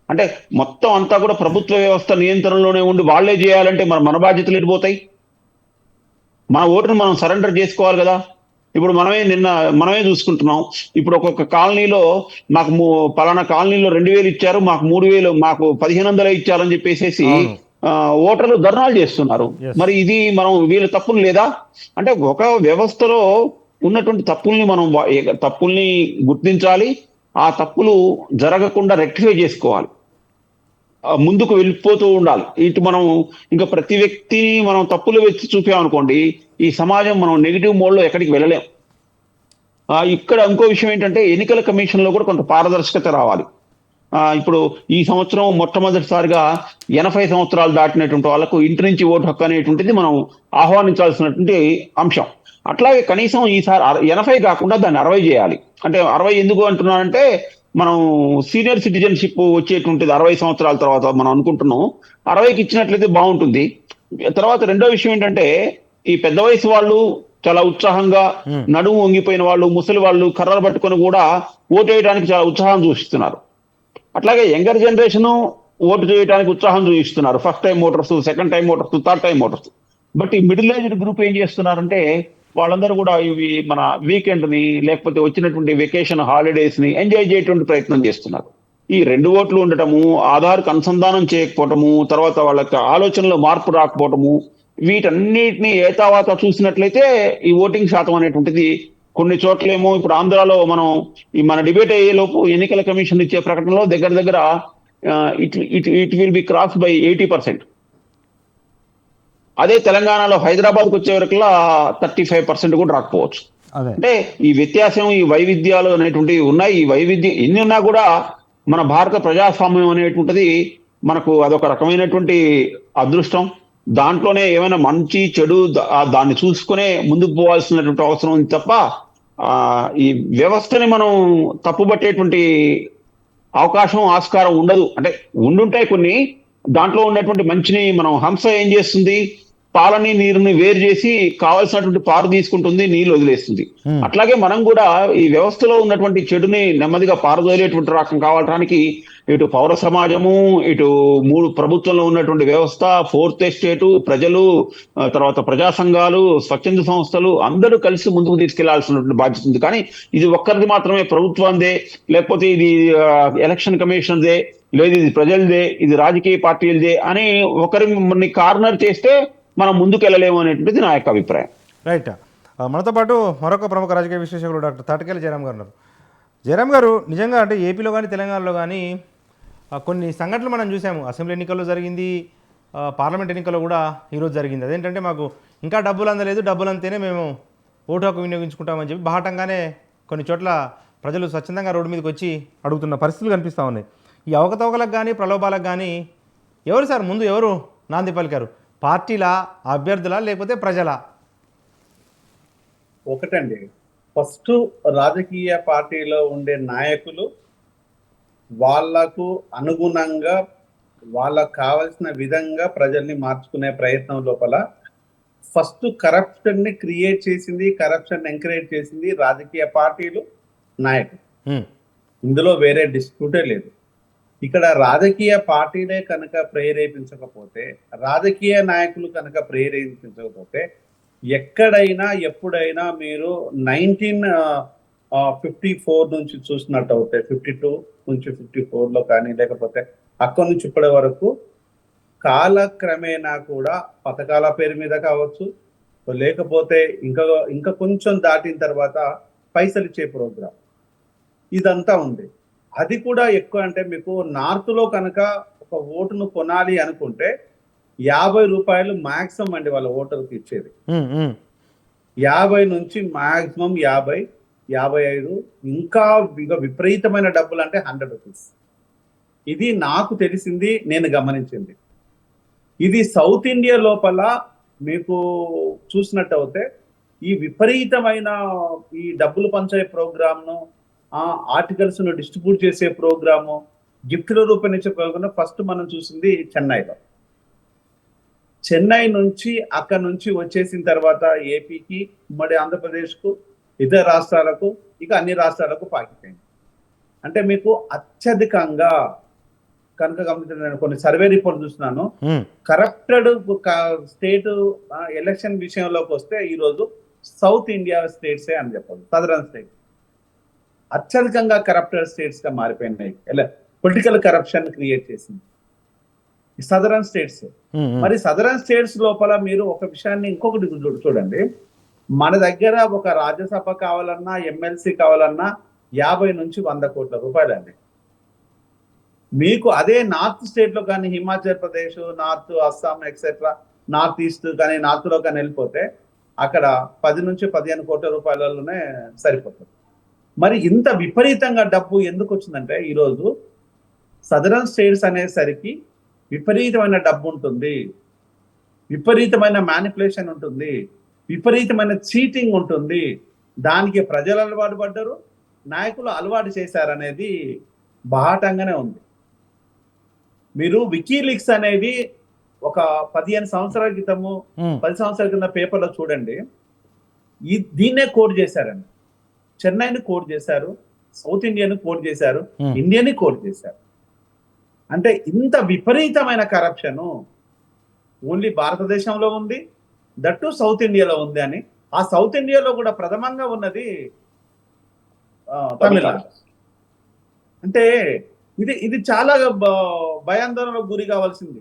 అంటే మొత్తం అంతా కూడా ప్రభుత్వ వ్యవస్థ నియంత్రణలోనే ఉండి వాళ్ళే చేయాలంటే మన బాధ్యతలు ఎడిపోతాయి. మన ఓటును మనం సరెండర్ చేసుకోవాలి కదా. ఇప్పుడు మనమే చూసుకుంటున్నాం. ఇప్పుడు ఒక్కొక్క కాలనీలో మాకు పలానా కాలనీలో 2000 ఇచ్చారు, మాకు 3000, మాకు 1500 ఇచ్చారని చెప్పేసి అవును. ఓటర్లు ధర్నాలు చేస్తున్నారు. Yes. మరి ఇది మనం వీళ్ళ తప్పులు లేదా? అంటే ఒక వ్యవస్థలో ఉన్నటువంటి తప్పుల్ని గుర్తించాలి, ఆ తప్పులు జరగకుండా రెక్టిఫై చేసుకోవాలి, ముందుకు వెళ్ళిపోతూ ఉండాలి. ఇటు మనం ఇంకా ప్రతి వ్యక్తిని మనం తప్పులు వెచ్చి చూపామనుకోండి, ఈ సమాజం మనం నెగిటివ్ మోడ్లో ఎక్కడికి వెళ్ళలేం. ఇక్కడ ఇంకో విషయం ఏంటంటే ఎన్నికల కమిషన్లో కూడా కొంత పారదర్శకత రావాలి. ఇప్పుడు ఈ సంవత్సరం మొట్టమొదటిసారిగా 80 సంవత్సరాలు దాటినటువంటి వాళ్ళకు ఇంటి నుంచి ఓటు హక్కు అనేటువంటిది మనం ఆహ్వానించాల్సినటువంటి అంశం. అట్లాగే కనీసం ఈసారి 80 కాకుండా దాన్ని 60 చేయాలి. అంటే 60 ఎందుకు అంటున్నానంటే మనం సీనియర్ సిటిజన్షిప్ వచ్చేటువంటిది 60 సంవత్సరాల తర్వాత మనం అనుకుంటున్నాం. 60కి ఇచ్చినట్లయితే బాగుంటుంది. తర్వాత రెండో విషయం ఏంటంటే ఈ పెద్ద వయసు వాళ్ళు చాలా ఉత్సాహంగా, నడుము వంగిపోయిన వాళ్ళు, ముసలి వాళ్ళు కర్రలు పట్టుకొని కూడా ఓటు వేయడానికి చాలా ఉత్సాహం చూపిస్తున్నారు. అట్లాగే యంగర్ జనరేషన్ ఓటు చేయడానికి ఉత్సాహం చూపిస్తున్నారు. First time voters, second time voters, third time voters. But ఈ మిడిల్ ఏజ్డ్ గ్రూప్ ఏం చేస్తున్నారంటే వాళ్ళందరూ కూడా ఇవి మన వీకెండ్ ని లేకపోతే వచ్చినటువంటి వెకేషన్ హాలిడేస్ ని ఎంజాయ్ చేయటువంటి ప్రయత్నం చేస్తున్నారు. ఈ 2 ఓట్లు ఉండటము, ఆధార్కు అనుసంధానం చేయకపోవటము, తర్వాత వాళ్ళకి ఆలోచనలో మార్పు రాకపోవటము, వీటన్నిటిని ఏతావాత చూసినట్లయితే ఈ ఓటింగ్ శాతం అనేటువంటిది కొన్ని చోట్లేమో ఇప్పుడు ఆంధ్రాలో మన డిబేట్ అయ్యే లోపు ఎన్నికల కమిషన్ ఇచ్చే ప్రకటనలో దగ్గర it will be cross by 80%. అదే తెలంగాణలో హైదరాబాద్కి వచ్చే వరకులా 35% కూడా రాకపోవచ్చు. అంటే ఈ వ్యత్యాసం, ఈ వైవిధ్యాలు అనేటువంటివి ఉన్నాయి. ఈ వైవిధ్యం ఎన్ని ఉన్నా కూడా మన భారత ప్రజాస్వామ్యం అనేటువంటిది మనకు అదొక రకమైనటువంటి అదృష్టం. దాంట్లోనే ఏమైనా మంచి చెడు దాన్ని చూసుకునే ముందుకు పోవాల్సినటువంటి అవసరం ఉంది తప్ప ఈ వ్యవస్థని మనం తప్పుబట్టేటువంటి అవకాశం, ఆస్కారం ఉండదు. అంటే ఉండుంటాయి కొన్ని. దాంట్లో ఉన్నటువంటి మంచిని హంస ఏం చేస్తుంది, పాలని నీరుని వేరు చేసి కావాల్సినటువంటి పారు తీసుకుంటుంది, నీళ్ళు వదిలేస్తుంది. అట్లాగే మనం కూడా ఈ వ్యవస్థలో ఉన్నటువంటి చెడుని నెమ్మదిగా పారదోలేటువంటి రకం కావడానికి ఇటు పౌర సమాజము, ఇటు ప్రభుత్వంలో ఉన్నటువంటి వ్యవస్థ, ఫోర్త్ ఎస్టేటు, ప్రజలు, తర్వాత ప్రజా సంఘాలు, స్వచ్ఛంద సంస్థలు అందరూ కలిసి ముందుకు తీసుకెళ్లాల్సినటువంటి బాధ్యత ఉంది. కానీ ఇది ఒక్కరిది మాత్రమే, ప్రభుత్వందే, లేకపోతే ఇది ఎలక్షన్ కమిషన్దే, లేదు ఇది ప్రజలదే, ఇది రాజకీయ పార్టీలదే అని ఒకరిని కార్నర్ చేస్తే మనం ముందుకు వెళ్ళలేము అనేటువంటిది నా యొక్క అభిప్రాయం. రైట్. మనతో పాటు మరొక ప్రముఖ రాజకీయ విశ్లేషకుడు డాక్టర్ తాటికేళ్ల జయరాం గారు ఉన్నారు. జయరాం గారు, నిజంగా అంటే ఏపీలో కానీ తెలంగాణలో కానీ కొన్ని సంఘటనలు మనం చూసాము. అసెంబ్లీ ఎన్నికల్లో జరిగింది, పార్లమెంట్ ఎన్నికల్లో కూడా ఈరోజు జరిగింది. అదేంటంటే మాకు ఇంకా డబ్బులు అందలేదు, డబ్బులు అంతేనే మేము ఓటు హక్కు వినియోగించుకుంటామని చెప్పి బాహటంగానే కొన్ని చోట్ల ప్రజలు స్వచ్ఛందంగా రోడ్డు మీదకి వచ్చి అడుగుతున్న పరిస్థితులు కనిపిస్తూ ఉన్నాయి. ఈ అవకతవకలకు కానీ ప్రలోభాలకు కానీ ఎవరు సార్ ముందు ఎవరు నాంది పలికారు? పార్టీలా, అభ్యర్థులా, లేకపోతే ప్రజలా? ఒకటండి, ఫస్ట్ రాజకీయ పార్టీలో ఉండే నాయకులు వాళ్లకు అనుగుణంగా వాళ్ళకు కావలసిన విధంగా ప్రజల్ని మార్చుకునే ప్రయత్నం లోపల ఫస్ట్ కరప్షన్ ని క్రియేట్ చేసింది, కరప్షన్ ఎంకరేజ్ చేసింది రాజకీయ పార్టీలు, నాయకులు. ఇందులో వేరే డిస్ప్యూటే లేదు. ఇక్కడ రాజకీయ పార్టీలే కనుక ప్రేరేపించకపోతే, రాజకీయ నాయకులు కనుక ప్రేరేపించకపోతే ఎక్కడైనా ఎప్పుడైనా మీరు 1954 నుంచి చూసినట్టు అవుతే, 52 నుంచి 54లో కానీ, లేకపోతే అక్కడి నుంచి ఇప్పటి వరకు కాలక్రమేణా కూడా పథకాల పేరు మీద కావచ్చు, లేకపోతే ఇంకా కొంచెం దాటిన తర్వాత పైసలు ఇచ్చే ప్రోగ్రాం ఇదంతా ఉంది. అది కూడా ఎక్కువ అంటే మీకు నార్త్లో కనుక ఒక ఓటును కొనాలి అనుకుంటే 50 రూపాయలు మాక్సిమం అండి వాళ్ళ ఓటర్కి ఇచ్చేది. 50 నుంచి మాక్సిమం 50, 55, ఇంకా విపరీతమైన డబ్బులు అంటే 100 రూపీస్. ఇది నాకు తెలిసింది, నేను గమనించింది. ఇది సౌత్ ఇండియా లోపల మీకు చూసినట్టు అయితే ఈ విపరీతమైన ఈ డబ్బులు పంచే ప్రోగ్రామ్ను ఆర్టికల్స్ ను డిస్ట్రిబ్యూట్ చేసే ప్రోగ్రాము, గిఫ్ట్ల రూపొందించే ప్రోగ్రామ్ ఫస్ట్ మనం చూసింది చెన్నైలో. చెన్నై నుంచి అక్కడ నుంచి వచ్చేసిన తర్వాత ఏపీకి, ఉమ్మడి ఆంధ్రప్రదేశ్కు, ఇతర రాష్ట్రాలకు, ఇక అన్ని రాష్ట్రాలకు పాకిపోయింది. అంటే మీకు అత్యధికంగా కనుక గమనించిన నేను కొన్ని సర్వే రిపోర్ట్ చూస్తున్నాను, కరప్టెడ్ స్టేట్ ఎలక్షన్ విషయంలోకి వస్తే ఈరోజు సౌత్ ఇండియా స్టేట్సే అని చెప్పాలి. సదరన్ స్టేట్ అత్యధికంగా కరప్టెడ్ స్టేట్స్ గా మారిపోయినాయి. పొలిటికల్ కరప్షన్ క్రియేట్ చేసింది ఈ సదరన్ స్టేట్స్. మరి సదరన్ స్టేట్స్ లోపల మీరు ఒక విషయాన్ని ఇంకొకటి చూడండి, మన దగ్గర ఒక రాజ్యసభ కావాలన్నా, ఎమ్మెల్సీ కావాలన్నా 50 నుంచి 100 కోట్ల రూపాయలు అండి. మీకు అదే నార్త్ స్టేట్ లో కానీ, Himachal Pradesh, north Assam etcetera, north east కానీ, నార్త్ లో కానీ వెళ్ళిపోతే అక్కడ 10 నుంచి 15 కోట్ల రూపాయలలోనే సరిపోతుంది. మరి ఇంత విపరీతంగా డబ్బు ఎందుకు వచ్చిందంటే, ఈరోజు సదరన్ స్టేట్స్ అనేసరికి విపరీతమైన డబ్బు ఉంటుంది, విపరీతమైన మ్యానిపులేషన్ ఉంటుంది, విపరీతమైన చీటింగ్ ఉంటుంది. దానికి ప్రజలు అలవాటు పడ్డారు, నాయకులు అలవాటు చేశారనేది బాహటంగానే ఉంది. మీరు వికీలీక్స్ అనేది ఒక 15 సంవత్సరాల క్రితము, 10 సంవత్సరాల క్రితం పేపర్లో చూడండి, దీన్నే కోడ్ చేశారండి. చెన్నైని కోడ్ చేశారు, సౌత్ ఇండియాని కోడ్ చేశారు, ఇండియాని కోడ్ చేశారు. అంటే ఇంత విపరీతమైన కరప్షన్ ఓన్లీ భారతదేశంలో ఉంది, దట్టు సౌత్ ఇండియాలో ఉంది అని. ఆ సౌత్ ఇండియాలో కూడా ప్రథమంగా ఉన్నది తమిళనాడు. అంటే ఇది చాలా భయాందోళనకు గురి కావాల్సింది.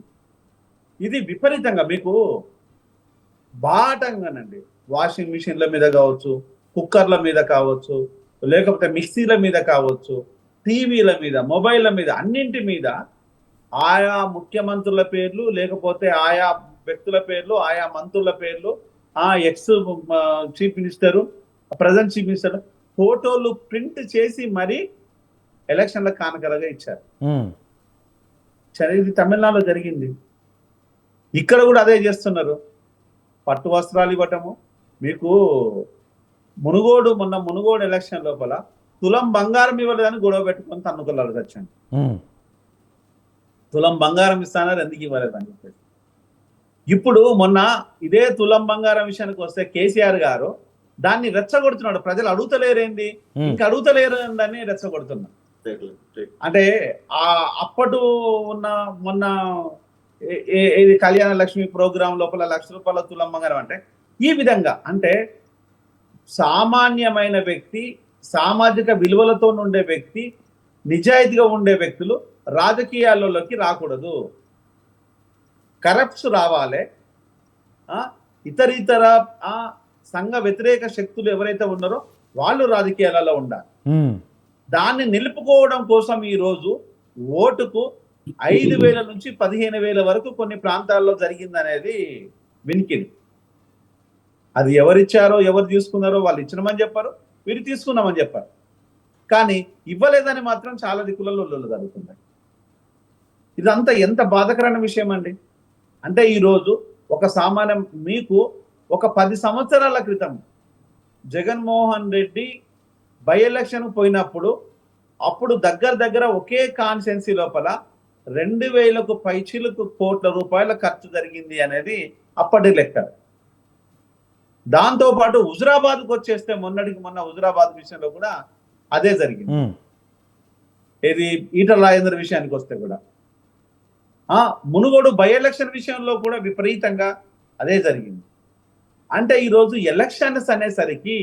ఇది విపరీతంగా మీకు బాటంగానండి, వాషింగ్ మిషన్ల మీద కావచ్చు, కుక్కర్ల మీద కావచ్చు, లేకపోతే మిక్సీల మీద కావచ్చు, టీవీల మీద, మొబైల్ల మీద, అన్నింటి మీద ఆయా ముఖ్యమంత్రుల పేర్లు, లేకపోతే ఆయా వ్యక్తుల పేర్లు, ఆయా మంత్రుల పేర్లు, ex chief minister, present chief minister ఫోటోలు ప్రింట్ చేసి మరి ఎలక్షన్ల కానుకలుగా ఇచ్చారు. ఇది తమిళనాడులో జరిగింది. ఇక్కడ కూడా అదే చేస్తున్నారు. పట్టు వస్త్రాలు ఇవ్వటము. మీకు మొన్న మునుగోడు ఎలక్షన్ లోపల తులం బంగారం ఇవ్వలేదని గొడవ పెట్టుకొని తన్నుకున్నారు వచ్చండి. తులం బంగారం ఇస్తానారు, ఎందుకు ఇవ్వలేదని చెప్పేసి. ఇప్పుడు మొన్న ఇదే తులం బంగారం విషయానికి వస్తే కేసీఆర్ గారు దాన్ని రెచ్చగొడుతున్నాడు. ప్రజలు అడుగుతలేరేంది, ఇంకా అడుగుతలేరు అని రెచ్చగొడుతున్నారు. అంటే అప్పటి ఉన్న మొన్న ఇది కళ్యాణ లక్ష్మి ప్రోగ్రాం లోపల 1,00,000 రూపాయల తులం బంగారం అంటే ఈ విధంగా, అంటే సామాన్యమైన వ్యక్తి, సామాజిక విలువలతో ఉండే వ్యక్తి, నిజాయితీగా ఉండే వ్యక్తులు రాజకీయాలలోకి రాకూడదు. కరప్ట్స్ రావాలి. ఇతర సంఘ వ్యతిరేక శక్తులు ఎవరైతే ఉన్నారో వాళ్ళు రాజకీయాలలో ఉండాలి. దాన్ని నిలుపుకోవడం కోసం ఈరోజు ఓటుకు 5,000 నుంచి 15,000 వరకు కొన్ని ప్రాంతాల్లో జరిగిందనేది వినికిడి. అది ఎవరిచ్చారో, ఎవరు తీసుకున్నారో వాళ్ళు ఇచ్చినామని చెప్పారు, వీరు తీసుకున్నామని చెప్పారు. కానీ ఇవ్వలేదని మాత్రం చాలా దిక్కులలో జరుగుతుంది. ఇదంతా ఎంత బాధకరమైన విషయం అండి. అంటే ఈరోజు ఒక సామాన్య, మీకు ఒక 10 సంవత్సరాల క్రితం జగన్మోహన్ రెడ్డి బై ఎలక్షన్ పోయినప్పుడు, అప్పుడు దగ్గర ఒకే కాన్స్టిట్యున్సీ లోపల 2,000కు పైచిలకు కోట్ల రూపాయల ఖర్చు జరిగింది అనేది అప్పటి లెక్క. దాంతో పాటు హుజురాబాద్కు వచ్చేస్తే మొన్న హుజురాబాద్ విషయంలో కూడా అదే జరిగింది. ఇది ఈటల రాజేందర్ విషయానికి వస్తే కూడా మునుగోడు బై ఎలక్షన్ విషయంలో కూడా విపరీతంగా అదే జరిగింది. అంటే ఈరోజు ఎలక్షన్స్ అనేసరికి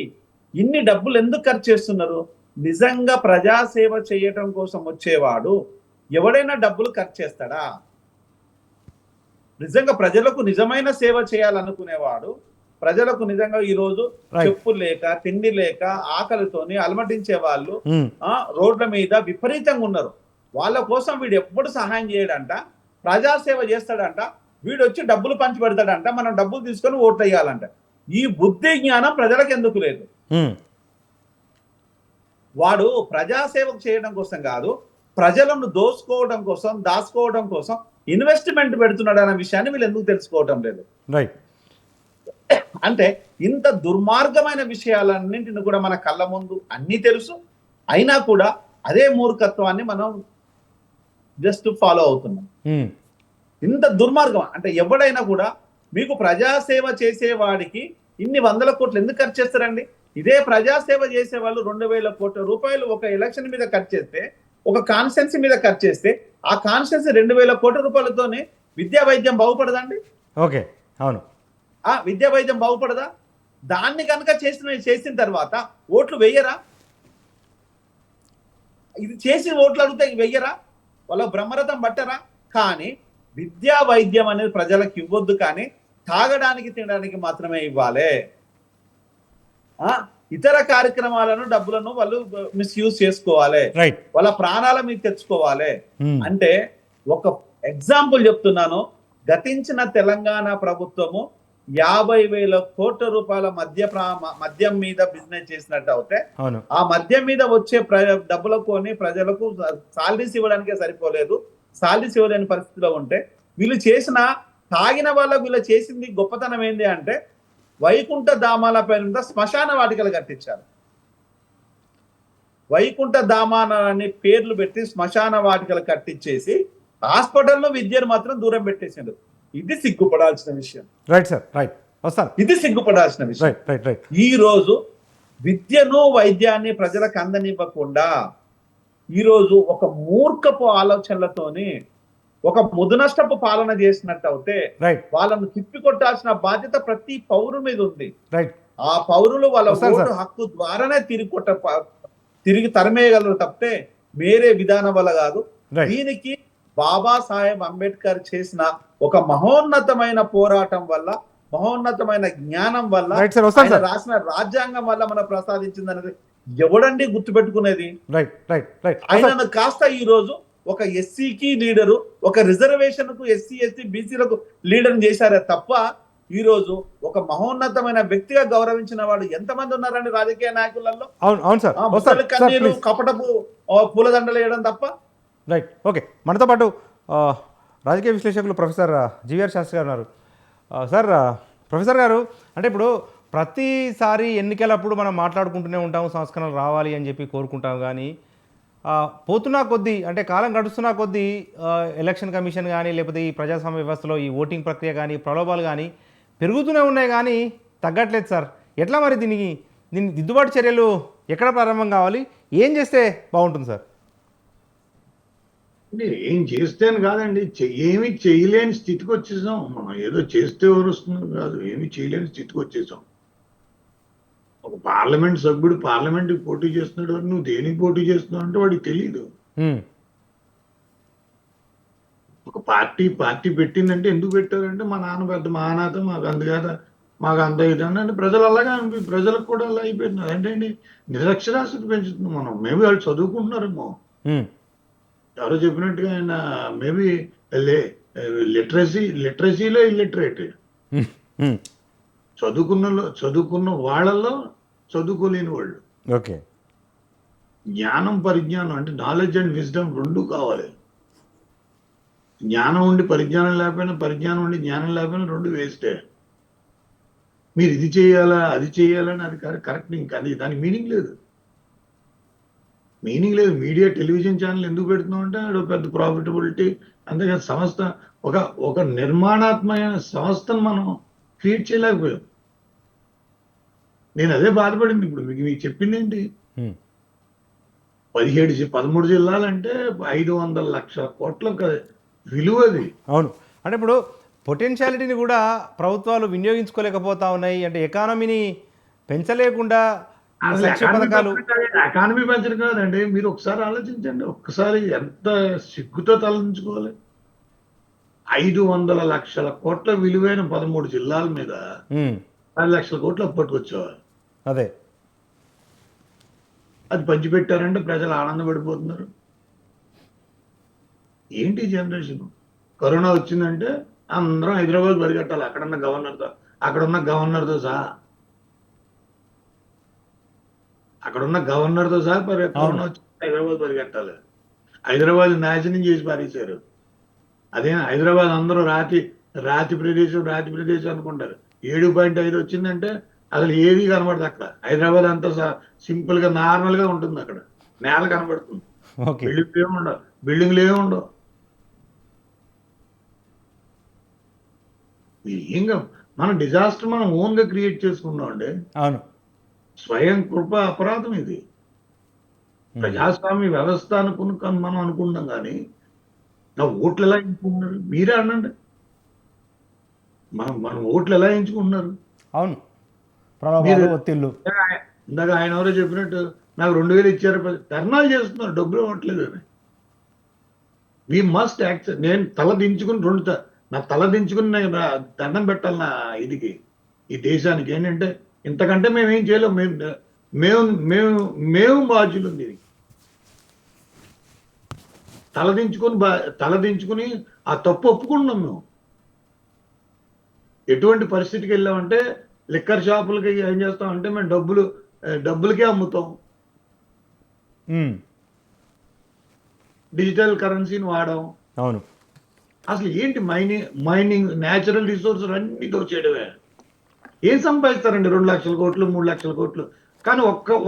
ఇన్ని డబ్బులు ఎందుకు ఖర్చు చేస్తున్నారు? నిజంగా ప్రజాసేవ చేయటం కోసం వచ్చేవాడు ఎవడైనా డబ్బులు ఖర్చు చేస్తాడా? నిజంగా ప్రజలకు నిజమైన సేవ చేయాలనుకునేవాడు, ప్రజలకు నిజంగా ఈరోజు చెప్పులు లేక, తిండి లేక, ఆకలితోని అలమటించే వాళ్ళు రోడ్ల మీద విపరీతంగా ఉన్నారు. వాళ్ళ కోసం వీడు ఎప్పుడు సహాయం చేయడంట, ప్రజాసేవ చేస్తాడంట, వీడు వచ్చి డబ్బులు పంచి పెడతాడంట, మనం డబ్బులు తీసుకొని ఓట్లు వేయాలంట. ఈ బుద్ధి జ్ఞానం ప్రజలకు ఎందుకు లేదు? వాడు ప్రజాసేవ చేయడం కోసం కాదు, ప్రజలను దోసుకోవడం కోసం, దాచుకోవడం కోసం ఇన్వెస్ట్మెంట్ పెడుతున్నాడు అనే విషయాన్ని వీళ్ళు ఎందుకు తెలుసుకోవడం లేదు? రైట్. అంటే ఇంత దుర్మార్గమైన విషయాలన్నింటిని కూడా మన కళ్ళ ముందు అన్నీ తెలుసు, అయినా కూడా అదే మూర్ఖత్వాన్ని మనం జస్ట్ ఫాలో అవుతున్నాం. ఉమ్, ఇంత దుర్మార్గం అంటే ఎవడైనా కూడా మీకు ప్రజాసేవ చేసేవాడికి ఇన్ని వందల కోట్లు ఎందుకు ఖర్చు చేస్తారండి? ఇదే ప్రజాసేవ చేసే వాళ్ళు 2,000 కోట్ల రూపాయలు ఒక ఎలక్షన్ మీద ఖర్చు చేస్తే, ఒక కాన్స్టిట్యున్సీ మీద ఖర్చు చేస్తే, ఆ కాన్స్టిట్యున్సీ 2,000 కోట్ల రూపాయలతోనే విద్యా వైద్యం బాగుపడదండి? ఓకే, అవును. ఆ విద్యా వైద్యం బాగుపడదా? దాన్ని కనుక చేసిన తర్వాత ఓట్లు వెయ్యరా? ఇది చేసి ఓట్లు అడిగితే వెయ్యరా? వాళ్ళ బ్రహ్మరథం పట్టరా? కానీ విద్యా వైద్యం అనేది ప్రజలకు ఇవ్వద్దు, కానీ తాగడానికి తినడానికి మాత్రమే ఇవ్వాలి. ఇతర కార్యక్రమాలను డబ్బులను వాళ్ళు మిస్యూజ్ చేసుకోవాలి, రైట్. వాళ్ళ ప్రాణాల మీద తెచ్చుకోవాలి. ఉమ్, అంటే ఒక ఎగ్జాంపుల్ చెప్తున్నాను. గతించిన తెలంగాణ ప్రభుత్వము 50,000 కోట్ల రూపాయల మద్యం మీద బిజినెస్ చేసినట్టు అవుతే, అవును. ఆ మద్యం మీద వచ్చే డబ్బులతోని ప్రజలకు సాలరీస్ ఇవ్వడానికే సరిపోలేదు. సాలరీస్ ఇవ్వలేని పరిస్థితిలో ఉంటే వీళ్ళు చేసిన, తాగిన వాళ్ళకు వీళ్ళు చేసింది గొప్పతనం ఏంటి అంటే, వైకుంఠ ధామాల పేరుతో శ్మశాన వాటికలు కట్టించారు. వైకుంఠ ధామాలని పేర్లు పెట్టి శ్మశాన వాటికలు కట్టించేసి హాస్పిటల్లో విద్యను మాత్రం దూరం పెట్టేసిండు. ఇది సిగ్గుపడాల్సిన విషయం. రైట్ సార్, రైట్, వస్తాను. ఇది సిగ్గుపడాల్సిన విషయం. Right, right, right. ఈ రోజు విద్యను వైద్యాన్ని ప్రజలకు అందనివ్వకుండా ఈ రోజు ఒక మూర్ఖపు ఆలోచనలతోని ఒక ముదునష్టపు పాలన చేసినట్టు అవుతే, రైట్, వాళ్ళను తిప్పికొట్టాల్సిన బాధ్యత ప్రతి పౌరు మీద ఉంది. రైట్. ఆ పౌరులు వాళ్ళ వస్తాను ఓటు సార్. హక్కు ద్వారానే తిరిగి తరిమేయగలరు తప్పితే వేరే విధానం వల్ల కాదు. రైట్. దీనికి బాబాసాహెబ్ అంబేద్కర్ చేసిన ఒక మహోన్నతమైన పోరాటం వల్ల, మహోన్నతమైన జ్ఞానం వల్ల, రైట్ సార్, వస్తాను ఆయన సార్. రాసిన రాజ్యాంగం వల్ల మనం ప్రసాదించింది అనేది ఎవడండి గుర్తుపెట్టుకునేది? Right, right, right. ఆయనను కాస్త ఈ రోజు ఒక ఎస్సీకి లీడరు, ఒక రిజర్వేషన్ కు ఎస్సీ ఎస్టీ బీసీలకు లీడర్ చేశారే తప్ప, ఈ రోజు ఒక మహోన్నతమైన వ్యక్తిగా గౌరవించిన వాడు ఎంతమంది ఉన్నారండి రాజకీయ నాయకులలో? అవును, అవును సార్, వస్తాను ముసలి సార్, కన్నీరు, ప్లీజ్. కపటపు పూలదండలు వేయడం తప్ప. Right, okay. మనతో పాటు రాజకీయ విశ్లేషకులు ప్రొఫెసర్ జీవీఆర్ శాస్త్రి గారు ఉన్నారు. సార్, ప్రొఫెసర్ గారు, అంటే ఇప్పుడు ప్రతిసారి ఎన్నికలప్పుడు మనం మాట్లాడుకుంటూనే ఉంటాము, సంస్కరణలు రావాలి అని చెప్పి కోరుకుంటాం. కానీ పోతున్నా కొద్దీ, అంటే కాలం గడుస్తున్నా కొద్దీ ఎలక్షన్ కమిషన్ కానీ, లేకపోతే ఈ ప్రజాస్వామ్య వ్యవస్థలో ఈ ఓటింగ్ ప్రక్రియ కానీ, ప్రలోభాలు కానీ పెరుగుతూనే ఉన్నాయి, కానీ తగ్గట్లేదు సార్. ఎట్లా మరి దీన్ని దిద్దుబాటు చర్యలు ఎక్కడ ప్రారంభం కావాలి? ఏం చేస్తే బాగుంటుంది సార్? అంటే ఏం చేస్తేని కాదండి, ఏమి చేయలేని స్థితికి వచ్చేసాం మనం. ఏదో చేస్తే ఎవరు వస్తున్నారు కాదు, ఏమి చేయలేని స్థితికి వచ్చేసాం. ఒక పార్లమెంట్ సభ్యుడు పార్లమెంట్కి పోటీ చేస్తున్నాడు, నువ్వు దేనికి పోటీ చేస్తున్నావు అంటే వాడికి తెలియదు. ఒక పార్టీ పెట్టిందంటే ఎందుకు పెట్టారంటే మా నాన్న పెద్ద మహానాథ, మాకు అందుకదా, మాకు అంత ఇదండి అంటే ప్రజలు అలాగే ప్రజలకు కూడా అలా అయిపోతున్నారు. అంటే నిరక్షరాస్యత పెంచుతున్నాం మనం. మేబీ వాళ్ళు చదువుకుంటున్నారేమో, ఎవరో చెప్పినట్టుగా ఆయన మేబీ లిటరసీలో ఇల్లిటరేట్. చదువుకున్న వాళ్ళలో చదువుకోలేని వాళ్ళు. ఓకే. జ్ఞానం పరిజ్ఞానం అంటే నాలెడ్జ్ అండ్ విజ్డమ్ రెండు కావాలి. జ్ఞానం ఉండి పరిజ్ఞానం లేకపోయినా, పరిజ్ఞానం ఉండి జ్ఞానం లేకపోయినా రెండు వేస్టే. మీరు ఇది చేయాలా అది చేయాలని అది కరెక్ట్, ఇంకా అది దానికి మీనింగ్ లేదు. మీడియా టెలివిజన్ ఛానల్ ఎందుకు పెడుతున్నాం అంటే అది పెద్ద ప్రాఫిటబిలిటీ. అంతేకాదు సంస్థ ఒక నిర్మాణాత్మక సంస్థను మనం క్రియేట్ చేయలేకపోయాం. నేను అదే బాధపడింది. ఇప్పుడు మీకు చెప్పింది ఏంటి, 13 జిల్లాలంటే 500 లక్షల కోట్ల విలువ అది. అవును. అంటే ఇప్పుడు పొటెన్షియాలిటీని కూడా ప్రభుత్వాలు వినియోగించుకోలేకపోతా ఉన్నాయి. అంటే ఎకానమీని పెంచలేకుండా సంక్షేమ పథకాలు. ఎకానమీ పెంచడం కాదండి, మీరు ఒకసారి ఆలోచించండి. ఒక్కసారి ఎంత సిగ్గుతో తలంచుకోవాలి. 500 లక్షల కోట్ల విలువైన 13 జిల్లాల మీద 10 లక్షల కోట్లు అప్పట్టుకొచ్చేవారు. అదే అది పంచిపెట్టారంటే ప్రజలు ఆనందపడిపోతున్నారు. ఏంటి జనరేషన్? కరోనా వచ్చిందంటే అందరం హైదరాబాద్ పరిగెట్టాలి, అక్కడున్న గవర్నర్తో సహా. కరోనా వచ్చి హైదరాబాద్ పరిగెట్టాలి. హైదరాబాద్ నాశనం చేసి పారేశారు. అదే హైదరాబాద్ అందరూ రాతి ప్రదేశం అనుకుంటారు. 7.5 వచ్చిందంటే అసలు ఏది కనబడదు అక్కడ. హైదరాబాద్ అంతా సింపుల్ గా నార్మల్ గా ఉంటుంది అక్కడ. నేల కనబడుతుంది. ఓకే. బిల్డింగ్లు ఏమి ఉండవు. ఏం మన డిజాస్టర్ మనం ఓన్ గా క్రియేట్ చేసుకున్నాం అండి. అవును. స్వయం కృప అపరాధం ఇది. ప్రజాస్వామ్య వ్యవస్థ మనం అనుకుంటాం కానీ నా ఓట్లు ఎలా ఎంచుకుంటున్నారు మీరే అనండి. మనం ఓట్లు ఎలా ఎంచుకుంటున్నారు? అవును. ప్రలోభాలు, మీరు ఒత్తిళ్ళు. ఇందాక ఆయన ఎవరో చెప్పినట్టు నాకు 2000 ఇచ్చారు, ధర్నాలు చేస్తున్నారు డబ్బులు ఇవ్వట్లేదు అని. We must accept. నేను తల దించుకుని నా తల దించుకుని నేను దండం పెట్టాలి నా ఇదికి, ఈ దేశానికి. ఏంటంటే ఇంతకంటే మేము ఏం చేయలేము. మేము మేము మేము బాధ్యులు దీనికి. తలదించుకుని ఆ తప్పు ఒప్పుకుంటున్నాం మేము. ఎటువంటి పరిస్థితికి వెళ్ళామంటే లిక్కర్ షాపులకి ఏం చేస్తాం అంటే మేము డబ్బులకే అమ్ముతాం. డిజిటల్ కరెన్సీని వాడాం. అవును. అసలు ఏంటి మైనింగ్ న్యాచురల్ రిసోర్సెస్ అన్ని దోచేయడమే. ఏం సంపాదిస్తారండి 2 లక్షల కోట్లు 3 లక్షల కోట్లు? కానీ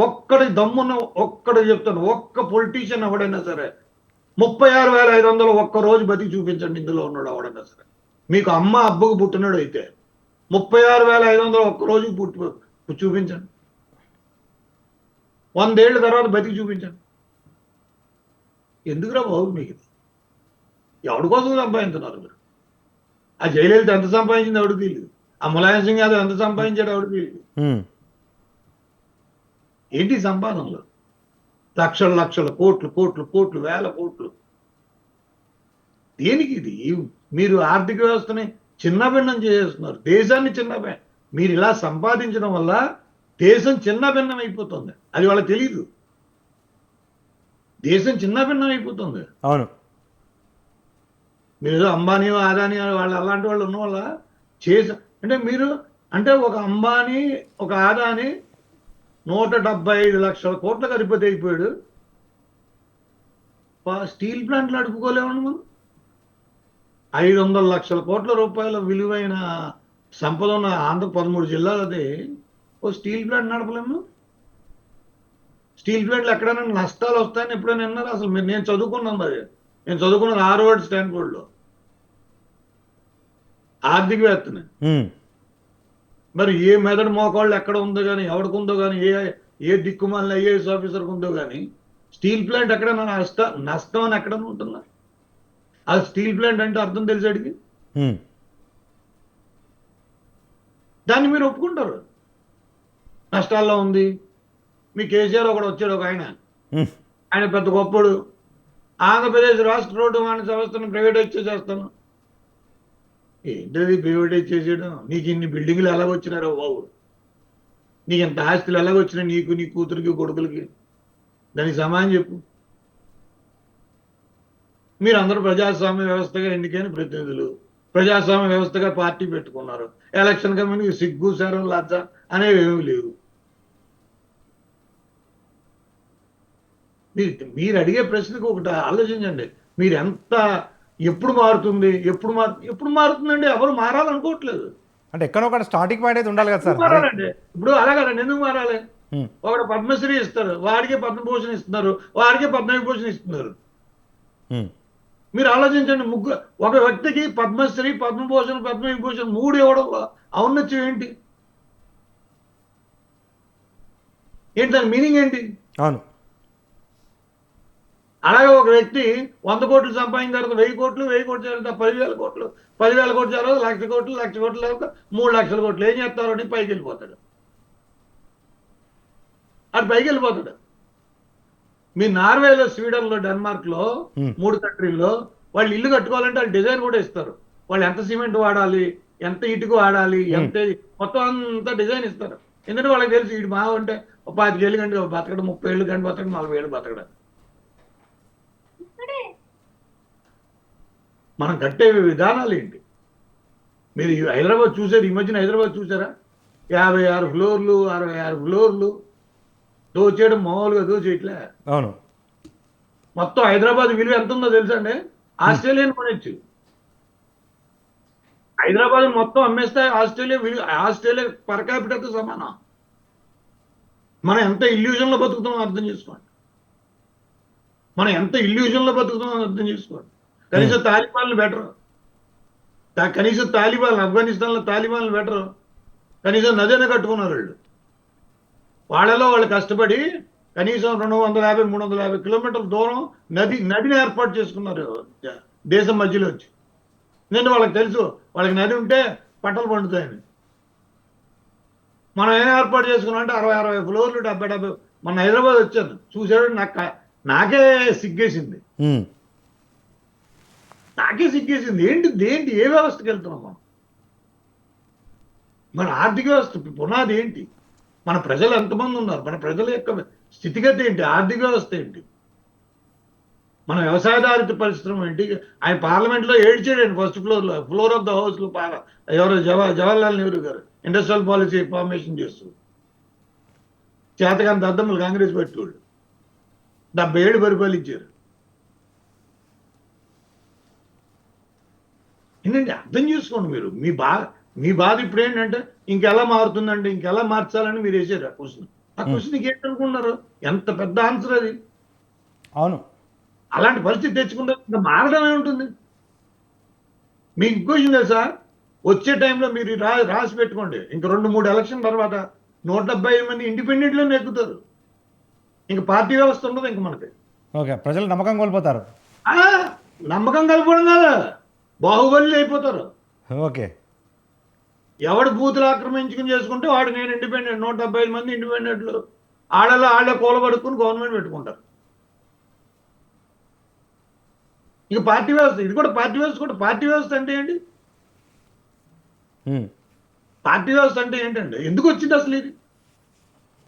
ఒక్కడి దమ్మున్న ఒక్కడు చెప్తాను, ఒక్క పొలిటీషియన్ ఎవడైనా సరే 36,500 ఒక్క రోజు బతికి చూపించండి ఇందులో ఉన్నాడు ఎవడైనా సరే. మీకు అమ్మ అబ్బకు పుట్టినాడు అయితే 36,500 ఒక్క రోజు చూపించండి. 100 ఏళ్ళ తర్వాత బతికి చూపించండి. ఎందుకురా బాబు మీకు ఇది? ఎవడి కోసం సంపాదించున్నారు మీరు? ఆ జయలలిత ఎంత సంపాదించింది ఎవడికి తెలియదు. ఆ ములాయం సింగ్ యాదవ్ ఎంత సంపాదించాడు ఎవడికి తెలియదు. ఏంటి సంపాదనలు? లక్షల కోట్లు వేల కోట్లు. దేనికి ఇది? మీరు ఆర్థిక వ్యవస్థని చిన్నభిన్నం చేసేస్తున్నారు, దేశాన్ని మీరు ఇలా సంపాదించడం వల్ల దేశం చిన్నభిన్నం అయిపోతుంది. అది వాళ్ళకి తెలీదు. దేశం చిన్నభిన్నం అయిపోతుంది. అవును. మీరు అంబానీ ఆదాని వాళ్ళు అలాంటి వాళ్ళు ఉన్న వల్ల అంటే మీరు అంటే ఒక అంబానీ ఒక ఆదాని 175 లక్షల కోట్లకు అధిపతి అయిపోయాడు. స్టీల్ ప్లాంట్లు నడుపుకోలేమండి మనం. 500 లక్షల కోట్ల రూపాయల విలువైన సంపద ఉన్న ఆంధ్ర 13 జిల్లాలది ఓ స్టీల్ ప్లాంట్ నడపలేము. స్టీల్ ప్లాంట్లు ఎక్కడైనా నష్టాలు వస్తాయని ఎప్పుడైనా విన్నారు? అసలు నేను చదువుకున్నాను. నేను చదువుకున్నది హార్వర్డ్ స్టాన్ఫోర్డ్లో, ఆర్థికవేత్తని. మరి ఏ మెదడు మోకాళ్ళు ఎక్కడ ఉందో కానీ, ఎవరికి ఉందో కానీ, ఏ దిక్కుమాలిన ఐఏఎస్ ఆఫీసర్కి ఉందో కానీ, స్టీల్ ప్లాంట్ ఎక్కడైనా నష్టం అని ఎక్కడైనా ఉంటుందా? ఆ స్టీల్ ప్లాంట్ అంటే అర్థం తెలిసాడికి దాన్ని మీరు ఒప్పుకుంటారు. నష్టాల్లో ఉంది. మీ కేసీఆర్ ఒకడు వచ్చాడు, ఒక ఆయన పెద్ద గొప్పడు. ఆంధ్రప్రదేశ్ రాష్ట్ర రోడ్డు వాణిజ్య సంస్థను ప్రైవేటైజ్ చేసేస్తాను. ఏంటది ప్రైవేటైజ్ చేసేయడం? నీకు ఇన్ని బిల్డింగ్లు ఎలాగొచ్చినారో బాబు, నీకు ఎంత ఆస్తులు ఎలాగొచ్చినాయి నీకు, నీ కూతురికి కొడుకులకి? దానికి సమాధానం చెప్పు. మీరు అందరూ ప్రజాస్వామ్య వ్యవస్థగా ఎన్నికైన ప్రతినిధులు, ప్రజాస్వామ్య వ్యవస్థగా పార్టీ పెట్టుకున్నారు. ఎలక్షన్ కమిటీకి సిగ్గు శరం లజ్జ అనేవి ఏమీ లేవు. మీరు అడిగే ప్రశ్నకు ఒకటి ఆలోచించండి. మీరు ఎంత ఎప్పుడు మారుతుందండి? ఎవరు మారాలనుకోవట్లేదు. అంటే ఎక్కడొక్కడ స్టార్టింగ్ పాయింట్ అయితే ఉండాలి కదా సార్. మారాలండి. ఇప్పుడు అలాగండి, ఎందుకు మారాలి? ఒకడు పద్మశ్రీ ఇస్తారు, వాడికే పద్మభూషణ్ ఇస్తున్నారు, వాడికే పద్మవిభూషణ్ ఇస్తున్నారు. మీరు ఆలోచించండి. ఒక వ్యక్తికి పద్మశ్రీ, పద్మభూషణ్, పద్మవిభూషణ్ 3 ఇవ్వడంలో ఔన్నత్యం ఏంటి? దాని మీనింగ్ ఏంటి? అవును. అలాగే ఒక వ్యక్తి 100 కోట్లు సంపాదించిన తర్వాత 1000 కోట్లు, 1000 కోట్లు తర్వాత 10,000 కోట్లు, 10,000 కోట్లు తర్వాత 1,00,000 కోట్లు, 1,00,000 కోట్లు తర్వాత 3 లక్షల కోట్లు. ఏం చేస్తారు అని పైకి వెళ్ళిపోతాడు. అటు పైకి వెళ్ళిపోతాడు. మీ నార్వేలో, స్వీడన్లో, డెన్మార్క్లో 3 కంట్రీల్లో వాళ్ళు ఇల్లు కట్టుకోవాలంటే వాళ్ళు డిజైన్ కూడా ఇస్తారు. వాళ్ళు ఎంత సిమెంట్ వాడాలి, ఎంత ఇటుకు వాడాలి, ఎంత మొత్తం అంతా డిజైన్ ఇస్తారు. ఎందుకంటే వాళ్ళకి తెలుసు ఇటు మా అంటే 25 ఏళ్ళు కంటే బతకడం, 30 ఏళ్ళు కంటే బతకడం, 40 ఏళ్ళు బతకడం. మనం కట్టే విధానాలు ఏంటి? మీరు హైదరాబాద్ చూసారు, ఈ మధ్యన హైదరాబాద్ చూసారా? 56 ఫ్లోర్లు, 66 ఫ్లోర్లు దోచేయడం మామూలుగా దోచేయట్లే. అవును. మొత్తం హైదరాబాద్ విలువ ఎంత ఉందో తెలుసా అండి? ఆస్ట్రేలియన్ కొనొచ్చు. హైదరాబాద్ మొత్తం అమ్మేస్తే ఆస్ట్రేలియా పర్ క్యాపిటల్తో సమానం. మనం ఎంత ఇల్యూజన్లో బతుకుతామో అర్థం చేసుకోండి. మనం ఎంత ఇల్యూజన్ లో బతుకుతున్నాం అర్థం చేసుకోండి. కనీసం తాలిబాన్లు బెటర్, కనీసం తాలిబాన్ ఆఫ్ఘనిస్తాన్ లో తాలిబాన్లు బెటర్, కనీసం నదిని కట్టుకున్నారు వాళ్ళు. వాళ్ళలో వాళ్ళు కష్టపడి కనీసం 250-350 కిలోమీటర్ల దూరం నదిని ఏర్పాటు చేసుకున్నారు దేశం మధ్యలో వచ్చి. ఎందుకంటే వాళ్ళకి తెలుసు వాళ్ళకి నది ఉంటే పంటలు పండుతాయని. మనం ఏం ఏర్పాటు చేసుకున్నాం అంటే 60-60 ఫ్లోర్లు 70-70. మన హైదరాబాద్ వచ్చాను చూసాడు, నాకే సిగ్గేసింది. ఏంటి ఏ వ్యవస్థకి వెళ్తున్నాం మనం? మన ఆర్థిక వ్యవస్థ పునాది ఏంటి? మన ప్రజలు ఎంతమంది ఉన్నారు? మన ప్రజల యొక్క స్థితిగతి ఏంటి? ఆర్థిక వ్యవస్థ ఏంటి? మన వ్యవసాయదారిత పరిశ్రమ ఏంటి? ఆయన పార్లమెంట్లో ఏడ్చాడండి first floor of the house లో. ఎవరు జవహర్లాల్ నెహ్రూ గారు ఇండస్ట్రియల్ పాలసీ ఫార్మేషన్ చేస్తూ చేతకాని దద్దమ్మలు కాంగ్రెస్ పెట్టుకోళ్ళు 77 పరిపాలించారు. ఏంటంటే అర్థం చేసుకోండి మీరు. మీ బాధ ఇప్పుడు ఏంటంటే ఇంకెలా మారుతుందంటే ఇంకెలా మార్చాలని మీరు వేసారు ఆ క్వశ్చన్. ఆ క్వశ్చన్కి ఏంటనుకున్నారు? ఎంత పెద్ద ఆన్సర్ అది. అవును, అలాంటి పరిస్థితి తెచ్చుకుంటే ఇంకా మారడమే ఉంటుంది. మీకు క్వశ్చన్ తెలుసా? వచ్చే టైంలో మీరు రాసి పెట్టుకోండి, ఇంక 2-3 ఎలక్షన్ తర్వాత 175 మంది ఇండిపెండెంట్లే నెగ్గుతారు. ఇంక పార్టీ వ్యవస్థ ఉండదు ఇంక మనకి. ఓకే, ప్రజలు నమ్మకం కోల్పోతారు. నమ్మకం కలపడం కాదా, బాహుబలి అయిపోతారు. ఓకే, ఎవడు బూతులు ఆక్రమించుకుని చేసుకుంటే వాడు నేను ఇండిపెండెంట్. 175 మంది ఇండిపెండెంట్లు ఆళ్ళే కూలబడుకుని గవర్నమెంట్ పెట్టుకుంటారు. ఇక పార్టీ వ్యవస్థ, ఇది కూడా పార్టీ వ్యవస్థ. పార్టీ వ్యవస్థ అంటే ఏంటి? పార్టీ వ్యవస్థ అంటే ఏంటండి? ఎందుకు వచ్చింది అసలు ఇది?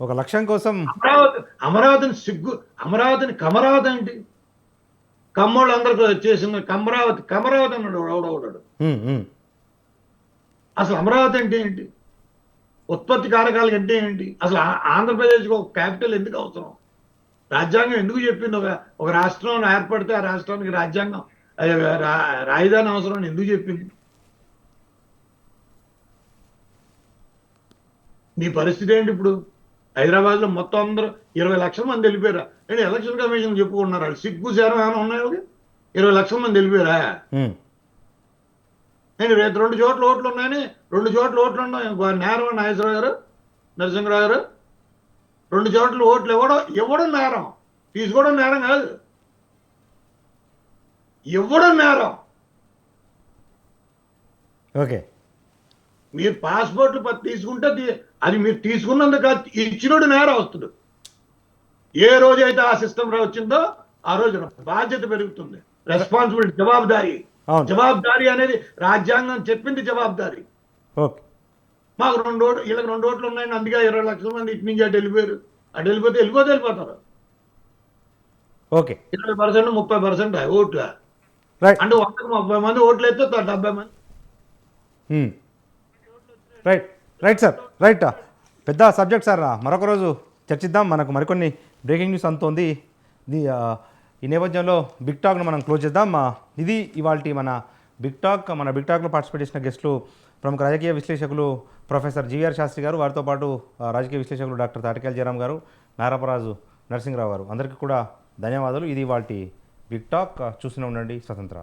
ఒక లక్ష్యం కోసం అమరావతిని కమరావతి ఏంటి? కమ్మోళ్ళు అందరికీ చేసిన కమరావతి అన్నాడు ఎవడవుడాడు. అసలు అమరావతి అంటే ఏంటి? ఉత్పత్తి కారకాలు అంటే ఏంటి? అసలు ఆంధ్రప్రదేశ్కి ఒక క్యాపిటల్ ఎందుకు అవసరం? రాజ్యాంగం ఎందుకు చెప్పింది ఒక రాష్ట్రం ఏర్పడితే ఆ రాష్ట్రానికి రాజ్యాంగం రాజధాని అవసరం అని ఎందుకు చెప్పింది? నీ పరిస్థితి ఏంటి ఇప్పుడు? హైదరాబాద్లో మొత్తం అందరూ 20 లక్షల మంది వెళ్ళిపోయారా? నేను ఎలక్షన్ కమిషన్ చెప్పుకుంటున్నారు, వాళ్ళు సిగ్గు సేరం ఏమైనా ఉన్నాయి? 20 లక్షల మంది వెళ్ళిపోయారా? నేను 2 చోట్ల ఓట్లు ఉన్నాయని 2 చోట్ల ఓట్లు ఉన్నాయి. నేరం నాగేశ్వరరావు గారు, నరసింహరావు గారు, 2 చోట్ల ఓట్లు ఇవ్వడం నేరం, తీసుకోవడం నేరం కాదు. ఇవ్వడం నేరం. ఓకే, మీరు పాస్పోర్ట్లు తీసుకుంటే అది మీరు తీసుకున్నందుకు ఇచ్చినోడు నేరం వస్తుంది. ఏ రోజైతే ఆ సిస్టమ్ వచ్చిందో ఆ రోజు బాధ్యత పెరుగుతుంది. రెస్పాన్సిబిలిటీ, జవాబుదారీ అనేది రాజ్యాంగం చెప్పింది. జవాబుదారీ. మాకు 2 ఓట్లు ఉన్నాయని అందుకే 20 లక్షల మంది ఇటు నుంచి అటు వెళ్ళిపోయారు. అటు వెళ్ళిపోతారు. ఓకే, 20%, 30% ఓట్లు అంటే 100కి 30 మంది ఓట్లు అయితే 70 మంది. Right sir, right. పెద్ద సబ్జెక్ట్ సార్, మరొక రోజు చర్చిద్దాం. మనకు మరికొన్ని బ్రేకింగ్ న్యూస్ అందుతోంది. ఈ నేపథ్యంలో బిగ్ టాక్ను మనం క్లోజ్ చేద్దాం. ఇది ఇవాల్టి మన బిగ్ టాక్. మన బిగ్ టాక్లో పార్టిసిపేట్ చేసిన గెస్టులు ప్రముఖ రాజకీయ విశ్లేషకులు ప్రొఫెసర్ జీవీఆర్ శాస్త్రి గారు, వారితో పాటు రాజకీయ విశ్లేషకులు డాక్టర్ తాటికేల్ జయరాం గారు, నారాపరాజు నరసింహరావు గారు. అందరికీ కూడా ధన్యవాదాలు. ఇది ఇవాల్టి బిగ్ టాక్. చూస్తూనే ఉండండి స్వతంత్ర.